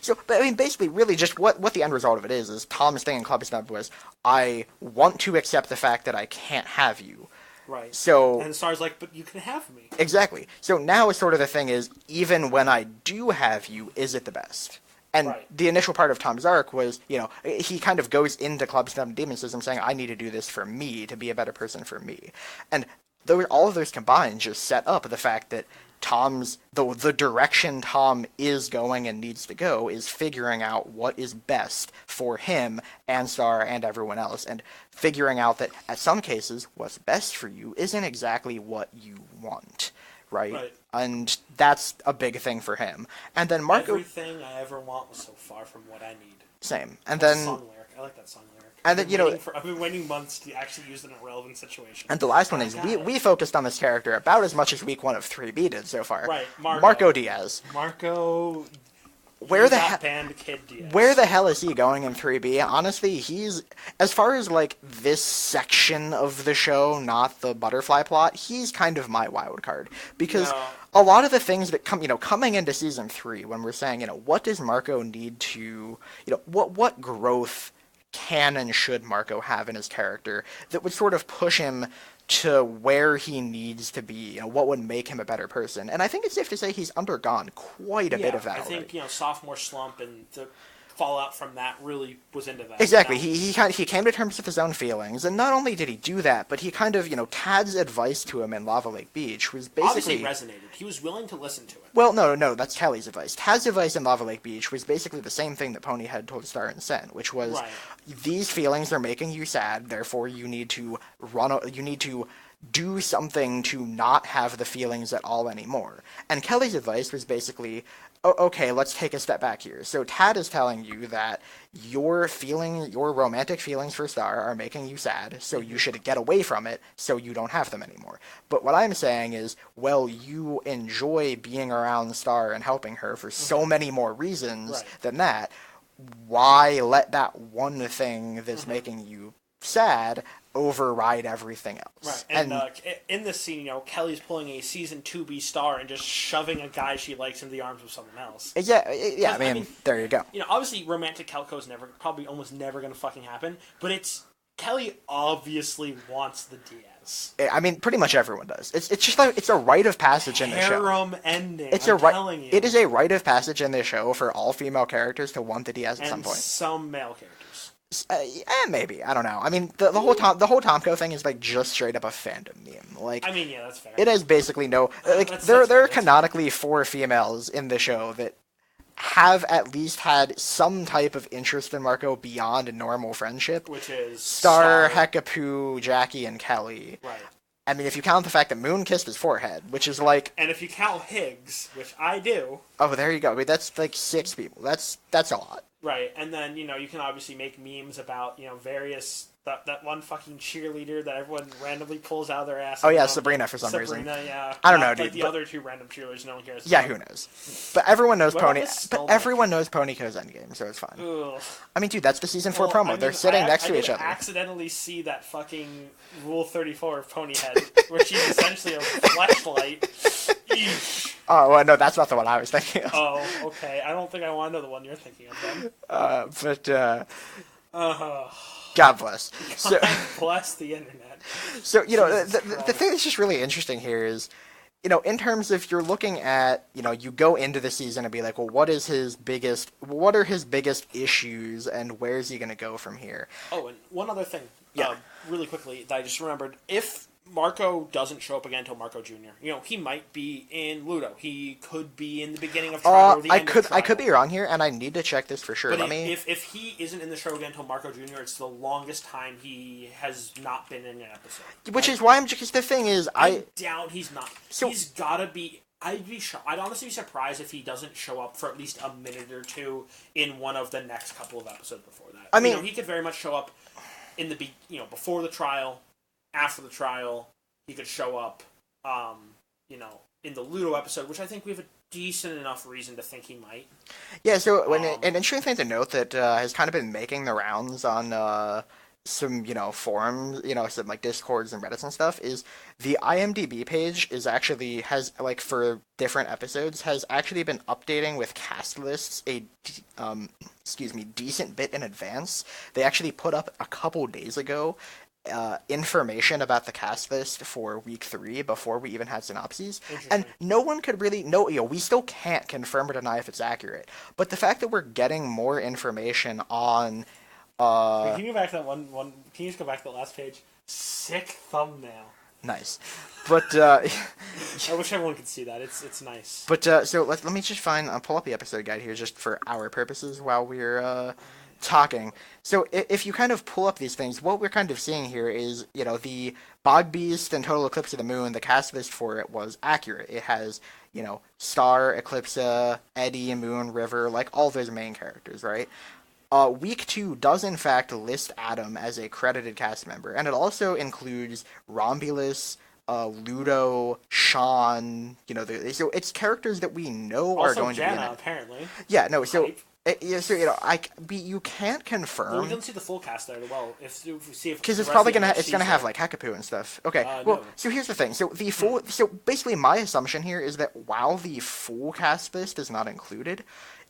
So, but I mean, basically, really, just what the end result of it is Tom's thing in Club Snub was, I want to accept the fact that I can't have you. Right. So, and Star's like, but you can have me. Exactly. So now sort of the thing is, even when I do have you, is it the best? And the initial part of Tom's arc was, he kind of goes into Club Snub Demon System saying, I need to do this for me, to be a better person for me. And all of those combined just set up the fact that the direction Tom is going and needs to go is figuring out what is best for him and Star and everyone else, and figuring out that at some cases what's best for you isn't exactly what you want, right? And that's a big thing for him. And then Marco, everything I ever want was so far from what I need. Same. And That's then a song lyric. I like that song lyric. And then I've been waiting months to actually use it in a relevant situation. And the last one is we focused on this character about as much as week 1 of 3B did so far. Right, Marco Diaz. Marco. Where the hell? Band Kid Diaz. Where the hell is he going in 3B? Honestly, he's, as far as like this section of the show, not the butterfly plot, he's kind of my wild card, because a lot of the things that coming into season 3, when we're saying, what does Marco need to, what growth can and should Marco have in his character that would sort of push him to where he needs to be, what would make him a better person. And I think it's safe to say he's undergone quite a bit of that I think, sophomore slump and fallout from that really was into that. Exactly. You know? He came to terms with his own feelings, and not only did he do that, but he kind of, Tad's advice to him in Lava Lake Beach was basically... Obviously resonated. He was willing to listen to it. Well, no, that's Kelly's advice. Tad's advice in Lava Lake Beach was basically the same thing that Pony had told Star and Sen, which was, these feelings are making you sad, therefore you need to do something to not have the feelings at all anymore. And Kelly's advice was basically, okay, let's take a step back here. So Tad is telling you that your romantic feelings for Star are making you sad, so you should get away from it so you don't have them anymore. But what I'm saying is, well, you enjoy being around Star and helping her for so many more reasons than that. Why let that one thing that's making you sad override everything else? Right, and in this scene, Kelly's pulling a season 2B Star and just shoving a guy she likes into the arms of someone else. Yeah. I mean, there you go. Obviously, romantic Calico is probably almost never going to fucking happen, but Kelly obviously wants the Diaz. I mean, pretty much everyone does. It's just like it's a rite of passage in the show. Harem ending. It's telling you. It is a rite of passage in the show for all female characters to want the Diaz at some point. Some male characters. Maybe, I don't know. I mean, the whole Tomko thing is like just straight up a fandom meme. Like, I mean, yeah, that's fair. It has basically no there are canonically 4 females in the show that have at least had some type of interest in Marco beyond a normal friendship, which is Star, Hekapoo, Jackie, and Kelly. Right. I mean, if you count the fact that Moon kissed his forehead, which is like... And if you count Higgs, which I do... Oh, there you go. I mean, that's like 6 people. That's a lot. Right, and then, you can obviously make memes about, various... That one fucking cheerleader that everyone randomly pulls out of their ass. Oh, yeah, Sabrina for some reason. Sabrina, yeah. I don't know, dude. Like the other 2 random cheerleaders, no one cares. Yeah, who knows? But everyone knows What Pony... about this But Skulldugger? everyone knows Ponyco's endgame, so it's fine. Ugh. I mean, dude, that's the Season 4 promo. They're sitting next to each other. I accidentally see that fucking Rule 34 of Ponyhead, where she's essentially a fleshlight. Eesh. Oh, well, no, that's not the one I was thinking of. Oh, okay. I don't think I want to know the one you're thinking of then. God bless. So, God bless the internet. So, the thing that's just really interesting here is, in terms of you're looking at, you go into the season and be like, well, what are his biggest issues and where's he going to go from here? Oh, and one other thing, Yeah. really quickly, that I just remembered. If Marco doesn't show up again until Marco Jr., he might be in Ludo. He could be in the beginning of Trial or the end of Trial. I could be wrong here, and I need to check this for sure. But if he isn't in the show again until Marco Jr., it's the longest time he has not been in an episode. Which is why because the thing is, I doubt he's not. So, he's gotta be... I'd honestly be surprised if he doesn't show up for at least a minute or 2 in one of the next couple of episodes before that. I mean... he could very much show up in the before the trial, after the trial. He could show up, in the Ludo episode, which I think we have a decent enough reason to think he might. Yeah, so an interesting thing to note that has kind of been making the rounds on some, forums, some like Discords and Reddits and stuff, is the IMDb page has for different episodes, has actually been updating with cast lists decent bit in advance. They actually put up a couple days ago information about the cast list for week 3 before we even had synopses, and no one could really know. We still can't confirm or deny if it's accurate, but the fact that we're getting more information on Wait, can you go back to that one? Can you just go back to the last page? Sick thumbnail. Nice, but I wish everyone could see that. It's nice. But so let me just pull up the episode guide here just for our purposes while we're talking. So if you kind of pull up these things, what we're kind of seeing here is, the Bogbeast and Total Eclipse of the Moon, the cast list for it was accurate. It has, Star, Eclipsa, Eddie, Moon, River, like all those main characters, right? Week 2 does in fact list Adam as a credited cast member, and it also includes Romulus, Ludo, Sean, so it's characters that we know also are going Jana, to be in it. Apparently. Yeah, no, so... you can't confirm. Well, we don't see the full cast there. Well, if we see if because it's probably gonna have like Hekapoo and stuff. Okay, no. So here's the thing. So so basically, my assumption here is that while the full cast list is not included,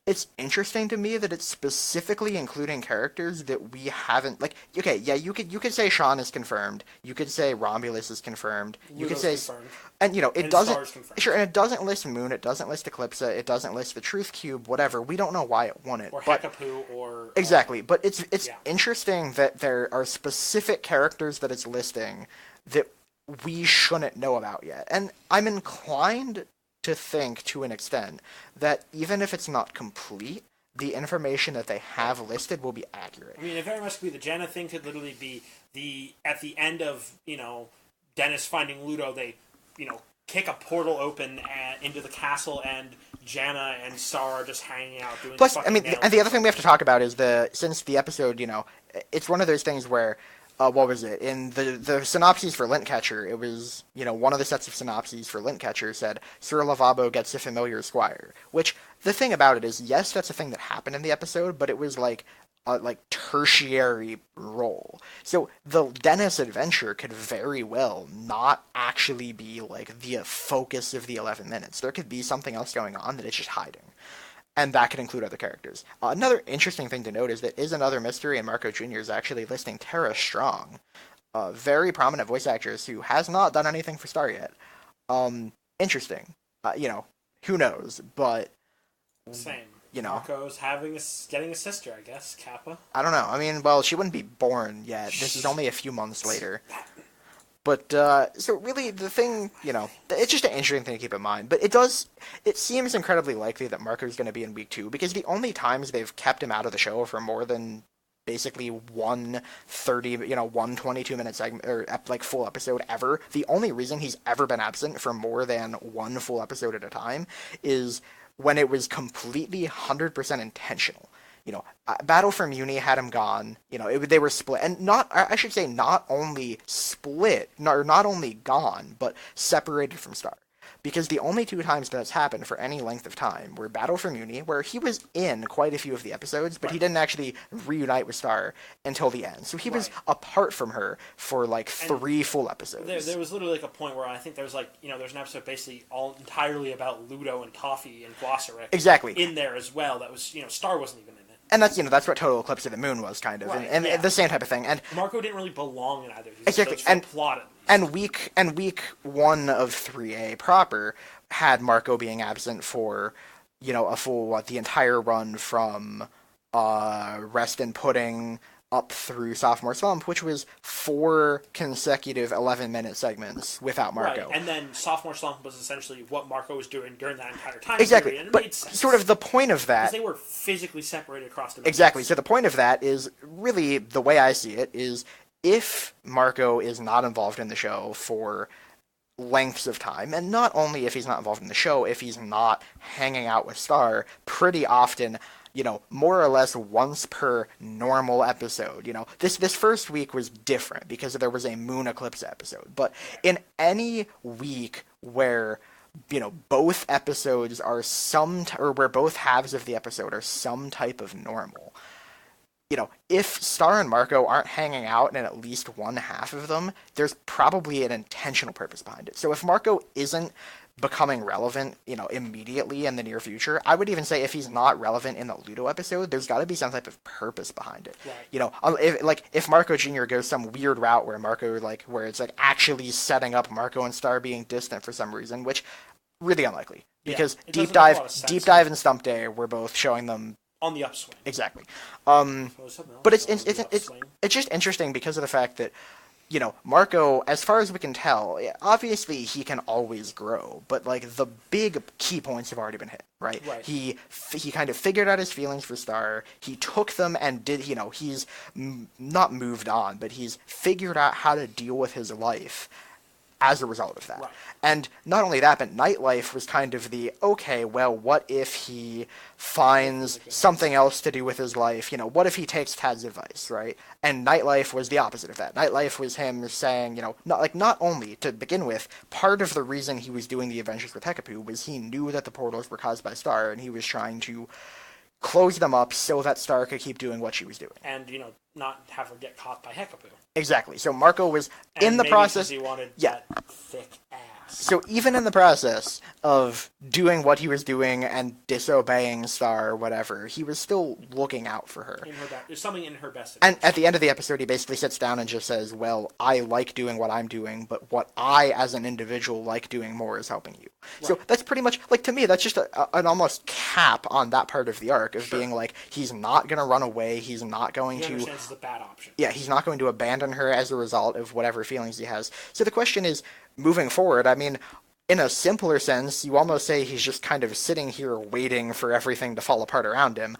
it's interesting to me that it's specifically including characters that we haven't like. Okay, yeah, you could say Sean is confirmed. You could say Romulus is confirmed. You could Ludo's say, confirmed. and it And doesn't. Star's confirmed. Sure, and it doesn't list Moon. It doesn't list Eclipsa. It doesn't list the Truth Cube. Whatever. We don't know why it won it. Or but Hekapu, or... exactly, but it's yeah. interesting that there are specific characters that it's listing that we shouldn't know about yet, and I'm inclined to think, to an extent, that even if it's not complete, the information that they have listed will be accurate. I mean, it very much could be the Jenna thing. Could literally be at the end of Dennis finding Ludo, they kick a portal open into the castle, and Janna and Star are just hanging out doing. Plus, I mean, and the other thing we have to talk about is since the episode, it's one of those things where. What was it? In the synopses for Lintcatcher, it was, one of the sets of synopses for Lintcatcher said, Sir Lavabo gets a familiar squire. Which, the thing about it is, yes, that's a thing that happened in the episode, but it was like a tertiary role. So the Dennis adventure could very well not actually be like the focus of the 11 minutes. There could be something else going on that it's just hiding. And that could include other characters. Another interesting thing to note is that is another mystery, and Marco Jr. is actually listing Tara Strong, a very prominent voice actress who has not done anything for Star yet. Interesting. Who knows? But same. you know, Marco's getting a sister, I guess. Kappa. I don't know. I mean, well, she wouldn't be born yet. This is only a few months later. But, so really, the thing, it's just an interesting thing to keep in mind. But it seems incredibly likely that Marco's going to be in week 2, because the only times they've kept him out of the show for more than basically one 22-minute segment, or full episode ever, the only reason he's ever been absent for more than one full episode at a time is when it was completely 100% intentional. Battle for Muni had him gone. They were split, and not only split, not only gone, but separated from Star. Because the only 2 times that's happened for any length of time were Battle for Muni, where he was in quite a few of the episodes, but he didn't actually reunite with Star until the end. So he was apart from her for 3 full episodes. There was literally a point where I think there was there's an episode basically all entirely about Ludo and Toffee and Glossaric. Exactly. In there as well. That was Star wasn't even in it. And that's what Total Eclipse of the Moon was, kind of, and the same type of thing. And Marco didn't really belong in either. Exactly, and week 1 of 3A proper had Marco being absent for a full the entire run from Rest and Pudding up through Sophomore Slump, which was 4 consecutive 11-minute segments without Marco. Right, and then Sophomore Slump was essentially what Marco was doing during that entire time exactly. period, and it but made sense. Sort of the point of that... Because they were physically separated across the Exactly, so the point of that is, really, the way I see it, is if Marco is not involved in the show for lengths of time, and not only if he's not involved in the show, if he's not hanging out with Star pretty often... more or less once per normal episode. This first week was different because there was a Moon Eclipse episode. But in any week where, both episodes are or where both halves of the episode are some type of normal, if Star and Marco aren't hanging out in at least one half of them, there's probably an intentional purpose behind it. So if Marco isn't becoming relevant, immediately in the near future, I would even say if he's not relevant in the Ludo episode, there's got to be some type of purpose behind it. Right. If Marco Jr. goes some weird route where Marco, where it's actually setting up Marco and Star being distant for some reason, which really unlikely, because Deep Dive and Stump Day were both showing them on the upswing. Exactly. But it's just interesting because of the fact that Marco, as far as we can tell, obviously he can always grow, but the big key points have already been hit, right? He kind of figured out his feelings for Star. He took them and did, he's not moved on, but he's figured out how to deal with his life as a result of that. Right. And not only that, but Nightlife was kind of okay, well, what if he finds something else to do with his life? What if he takes Tad's advice, right? And Nightlife was the opposite of that. Nightlife was him saying, not only, to begin with, part of the reason he was doing the adventures with Hekapu was he knew that the portals were caused by Star, and he was trying to close them up so that Star could keep doing what she was doing. And, not have her get caught by Hekapu. Exactly. So Marco was in the process. He wanted that thick ass. So even in the process of doing what he was doing and disobeying Star or whatever, he was still looking out for her. There's something in her best And interest. at the end of the episode, he basically sits down and just says, well, I like doing what I'm doing, but what I, as an individual, like doing more is helping you. Right. So that's pretty much, like, to me, that's just an almost cap on that part of the arc of being like, he's not going to run away, he's not going he to... understands it's a bad option. Yeah, he's not going to abandon her as a result of whatever feelings he has. So the question is, moving forward, I mean, in a simpler sense, you almost say he's just kind of sitting here waiting for everything to fall apart around him.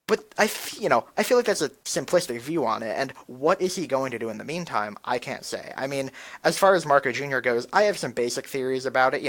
But I feel like that's a simplistic view on it, and what is he going to do in the meantime? I can't say. I mean, as far as Marco Jr. goes, I have some basic theories about it.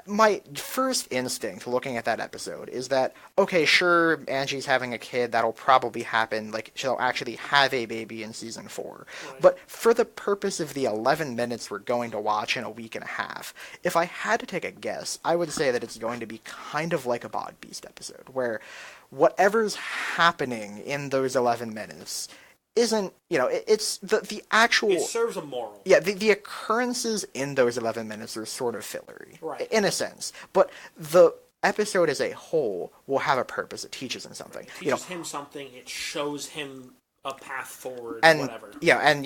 My first instinct looking at that episode is that, okay, sure, Angie's having a kid, that'll probably happen, like, she'll actually have a baby in season 4. Right. But for the purpose of the 11 minutes we're going to watch in a week and a half, if I had to take a guess, I would say that it's going to be kind of like a Bogbeast episode, where whatever's happening in those 11 minutes isn't, it's the actual... It serves a moral. Yeah, the occurrences in those 11 minutes are sort of fillery, right, in a sense. But the episode as a whole will have a purpose. It teaches him something. It teaches him something. It shows him a path forward, and, whatever. Yeah, and,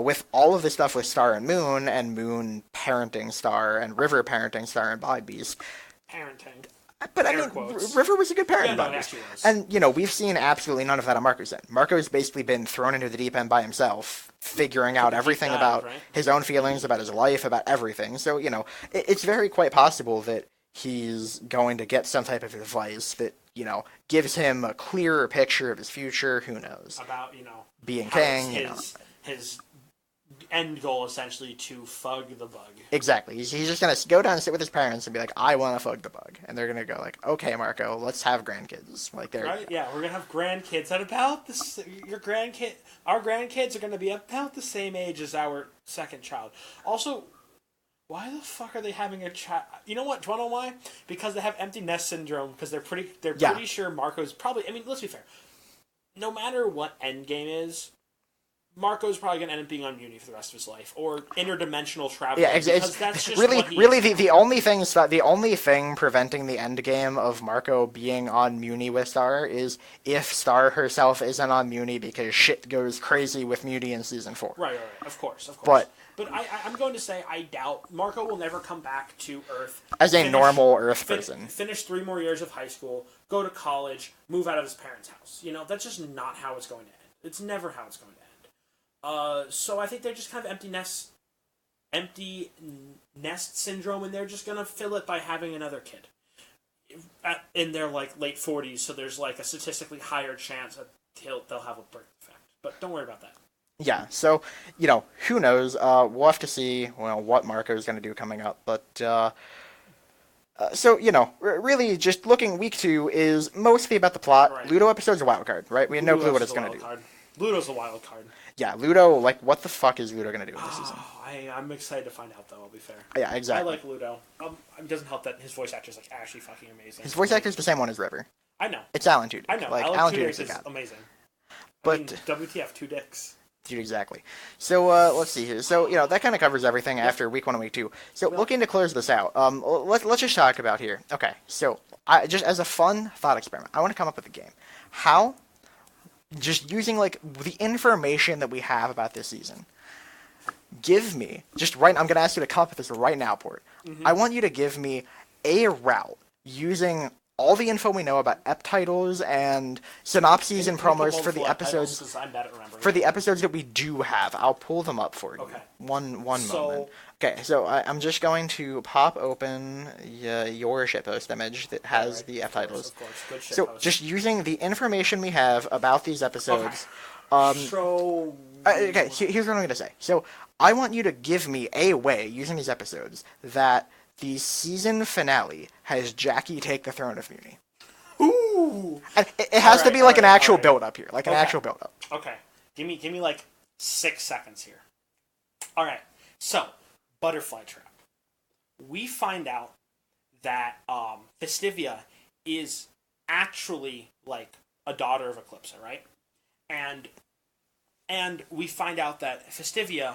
with all of the stuff with Star and Moon parenting Star, and River parenting Star and Bogbeast... Parenting. But I mean, River was a good parent. Yeah, no, actually was. And, we've seen absolutely none of that on Marco's end. Marco's basically been thrown into the deep end by himself, figuring out everything about his own feelings, about his life, about everything. So, it's very quite possible that he's going to get some type of advice that, gives him a clearer picture of his future. Who knows? About, being king, his end goal essentially to fug the bug. Exactly. He's just gonna go down and sit with his parents and be like, "I want to fug the bug," and they're gonna go like, "Okay, Marco, let's have grandkids." Like they're right. Yeah, we're gonna have grandkids at about this. Our grandkids are gonna be about the same age as our second child. Also, why the fuck are they having a child? You know what? Do you wanna know why? Because they have empty nest syndrome. Because they're pretty sure Marco's probably. I mean, let's be fair. No matter what Endgame is, Marco's probably going to end up being on Muni for the rest of his life, or interdimensional travel. Yeah, exactly. That's just really the only thing preventing the end game of Marco being on Muni with Star is if Star herself isn't on Muni because shit goes crazy with Muni in season 4. Right. Of course. But I'm going to say I doubt Marco will never come back to Earth as a normal Earth person. Finish 3 more years of high school, go to college, move out of his parents' house. That's just not how it's going to end. It's never how it's going to end. So I think they're just kind of empty nest syndrome, and they're just gonna fill it by having another kid in their late 40s. So there's a statistically higher chance that they'll have a birth defect. But don't worry about that. Yeah. So who knows? We'll have to see what Marco's gonna do coming up. But so really, just looking week 2 is mostly about the plot. Right. Ludo episode's a wild card, right? We have no clue what it's gonna do. Ludo's a wild card. Yeah, Ludo, what the fuck is Ludo going to do in this season? I'm excited to find out, though, I'll be fair. Yeah, exactly. I like Ludo. It doesn't help that his voice actor's, actually fucking amazing. His voice actor's the same one as River. I know. It's Alan Tudyk. I know. Alan Tudyk is amazing. But WTF, 2 dicks. Dude, exactly. So, let's see here. So, that kind of covers everything after week 1 and week 2. So, looking to close this out, let's just talk about here. Okay, so, just as a fun thought experiment, I want to come up with a game. How... Just using, the information that we have about this season. Give me, I'm going to ask you to come up with this right now, Port. Mm-hmm. I want you to give me a route using all the info we know about ep titles and synopses and promos for the episodes. I'm bad at remembering. For the episodes that we do have. I'll pull them up for you. Okay. One moment. Okay, so I'm just going to pop open your shitpost image that has the ep titles. Of course. Good so shitpost. just using the information we have about these episodes. Okay. Okay, here's what I'm going to say. So I want you to give me a way, using these episodes, that the season finale has Jackie take the throne of Muni. Ooh! And it has to be an actual build-up here. An actual build-up. Okay. Give me 6 seconds here. Alright. So, Butterfly Trap. We find out that Festivia is actually a daughter of Eclipsa, right? And we find out that Festivia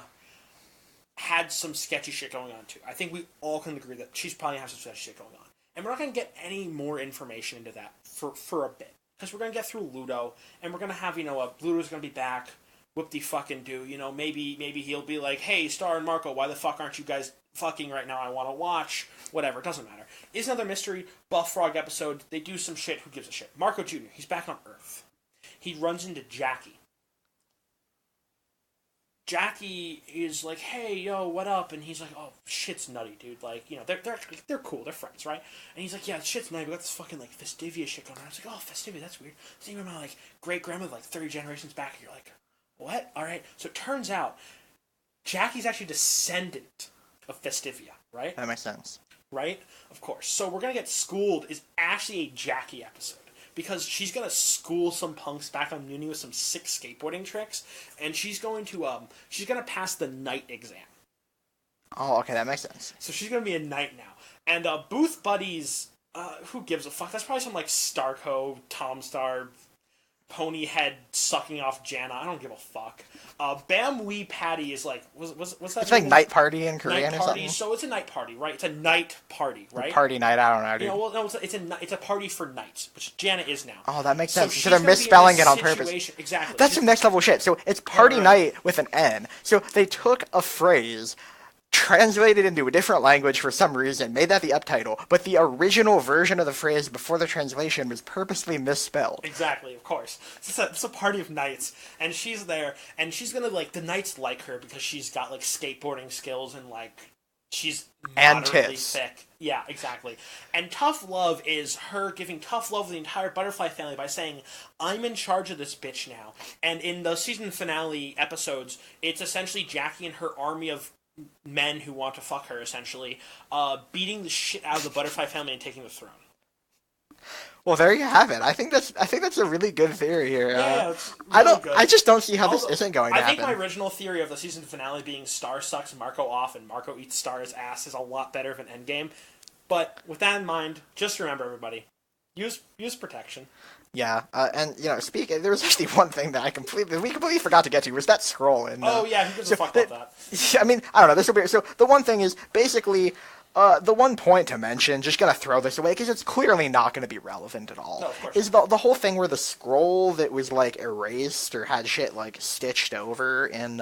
had some sketchy shit going on too. I think we all can agree that she's probably has some sketchy shit going on. And we're not going to get any more information into that for a bit. Because we're going to get through Ludo, and we're going to have, Ludo's going to be back, whoop-de-fucking-do, maybe he'll be like, hey, Star and Marco, why the fuck aren't you guys fucking right now? I want to watch. Whatever, it doesn't matter. Is another mystery Buff Frog episode. They do some shit, who gives a shit? Marco Jr., he's back on Earth. He runs into Jackie. Jackie is like, hey, yo, what up? And he's like, oh, shit's nutty, dude. Like, they're cool. They're friends, right? And he's like, yeah, shit's nutty. We got this fucking, like, Festivia shit going on. I was like, oh, Festivia, that's weird. Think about my, like, great-grandmother, like, 30 generations back. And you're like, what? All right. So it turns out Jackie's actually descendant of Festivia, right? That makes sense. Right? Of course. So we're going to get schooled is actually a Jackie episode. Because she's going to school some punks back on Uni with some sick skateboarding tricks, and she's going to pass the knight exam. Oh, okay, that makes sense. So she's going to be a knight now. And Booth Buddies, who gives a fuck? That's probably some, like, Starco, Tom Star, pony head sucking off Jana. I don't give a fuck. Bam Wee Patty is like, what's that? It's like night party in Korean night or party, something. So it's a night party, right? It's a night party, right? Party night, I don't know, dude. Well, no, it's a party for knights, which Jana is now. Oh, that makes sense. So she's they're gonna be in misspelling this it on purpose. Exactly. That's some next level shit. So it's party right. night with an N. So they took a phrase, translated into a different language for some reason, made that the uptitle, but the original version of the phrase before the translation was purposely misspelled. Exactly, of course. It's a party of knights, and she's there, and she's gonna, like, the knights like her because she's got, like, skateboarding skills and, like, she's moderately thick. Yeah, exactly. And Tough Love is her giving tough love to the entire Butterfly family by saying, I'm in charge of this bitch now. And in the season finale episodes, it's essentially Jackie and her army of men who want to fuck her, essentially, beating the shit out of the Butterfly family and taking the throne. Well, there you have it. I think that's a really good theory here. Yeah, it's really good. I just don't see how this isn't going to happen. I think my original theory of the season finale being Star sucks Marco off and Marco eats Star's ass is a lot better than Endgame. But with that in mind, just remember, everybody, use protection. Yeah, and there was actually one thing that we completely forgot to get to, was that scroll. And who gives a fuck about that? I mean, I don't know. This will be so. The one thing is basically. The one point to mention, just gonna throw this away because it's clearly not gonna be relevant at all, no, of course is the whole thing where the scroll that was like erased or had shit like stitched over in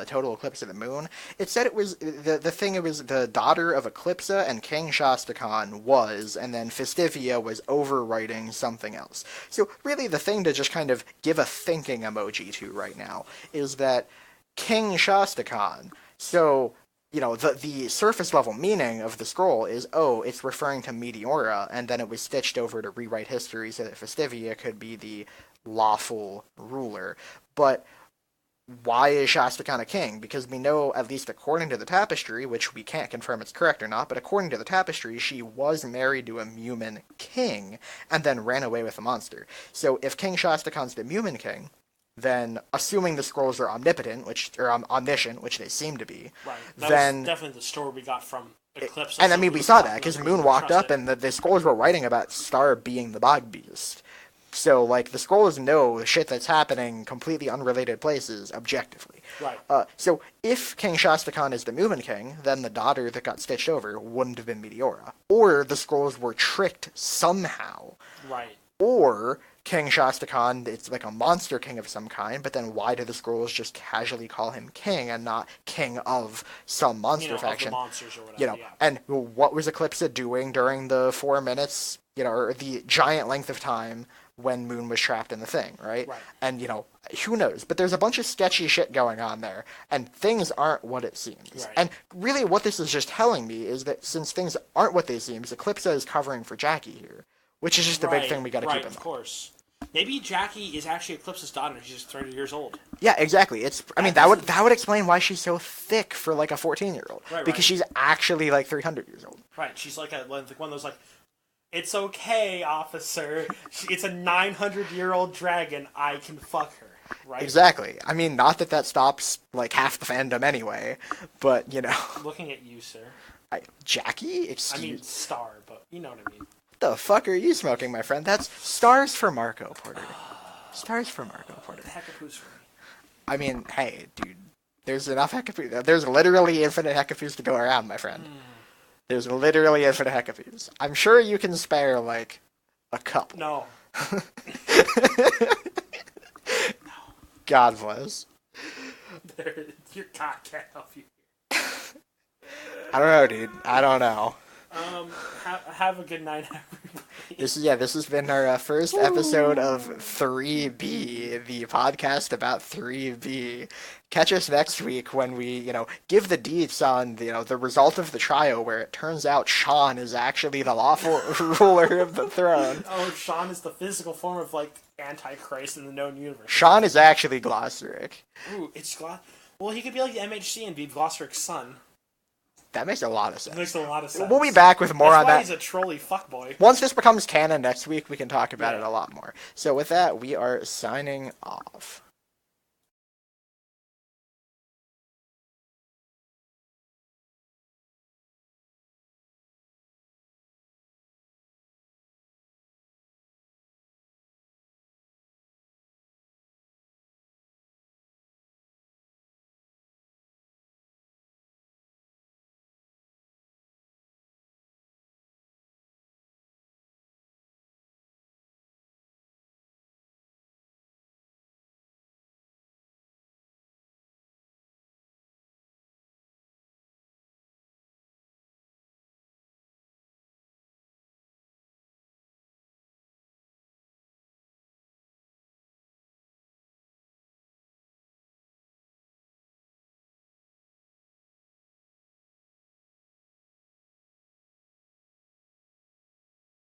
Total Eclipse of the Moon. It said it was the thing. It was the daughter of Eclipsa and King Shastakan was, and then Festivia was overwriting something else. So really, the thing to just kind of give a thinking emoji to right now is that King Shastakan. So. The surface level meaning of the scroll is, it's referring to Meteora, and then it was stitched over to rewrite history so that Festivia could be the lawful ruler. But why is Shastakan a king? Because we know, at least according to the tapestry, which we can't confirm it's correct or not, but according to the tapestry, she was married to a Mumin king, and then ran away with a monster. So if King Shastakan's the Mumin king, then, assuming the scrolls are omniscient, which they seem to be, right. Then was definitely the story we got from Eclipsa. And I mean, we saw that because Moon walked up, and the scrolls were writing about Star being the Bogbeast. So, like, the scrolls know shit that's happening completely unrelated places objectively. Right. So, if King Shastakan is the Moomin King, then the daughter that got stitched over wouldn't have been Meteora, or the scrolls were tricked somehow. Right. Or King Shastakan, it's like a monster king of some kind, but then why do the scrolls just casually call him king and not king of some monster faction? Of the monsters or whatever, yeah. And what was Eclipsa doing during the 4 minutes, or the giant length of time when Moon was trapped in the thing, right? And, who knows? But there's a bunch of sketchy shit going on there, and things aren't what it seems. Right. And really what this is just telling me is that since things aren't what they seem, Eclipsa is covering for Jackie here. Which is just the big thing we got to keep in mind. Of course. Maybe Jackie is actually Eclipsa's daughter. She's just 30 years old. Yeah, exactly. That would explain why she's so thick for like a 14-year-old. Right. Because she's actually like 300 years old. Right. She's like one of those like, it's okay, officer. It's a 900-year-old dragon. I can fuck her. Right. Exactly. I mean, not that stops like half the fandom anyway, but Looking at you, sir. Jackie? I mean, Star, but you know what I mean. The fuck are you smoking, my friend? That's Stars for Marco, Porter. Stars for Marco, Porter. What the heck of who's for me? I mean, hey, dude. There's enough Hecapus. There's literally infinite Hecapus to go around, my friend. There's literally infinite Hecapus. I'm sure you can spare, like, a couple. No. God bless. Your cock can't help you. I don't know, dude. I don't know. Have a good night, everybody. This has been our first episode of 3B, the podcast about 3B. Catch us next week when we, give the deets on, the result of the trial, where it turns out Sean is actually the lawful ruler of the throne. Oh, Sean is the physical form of, like, Antichrist in the known universe. Sean is actually Glossaric. Ooh, well, he could be like the MHC and be Glosseric's son. That makes a lot of sense. That makes a lot of sense. We'll be back with more on that. That's why he's a trolly fuckboy. Once this becomes canon next week, we can talk about it a lot more. So with that, we are signing off.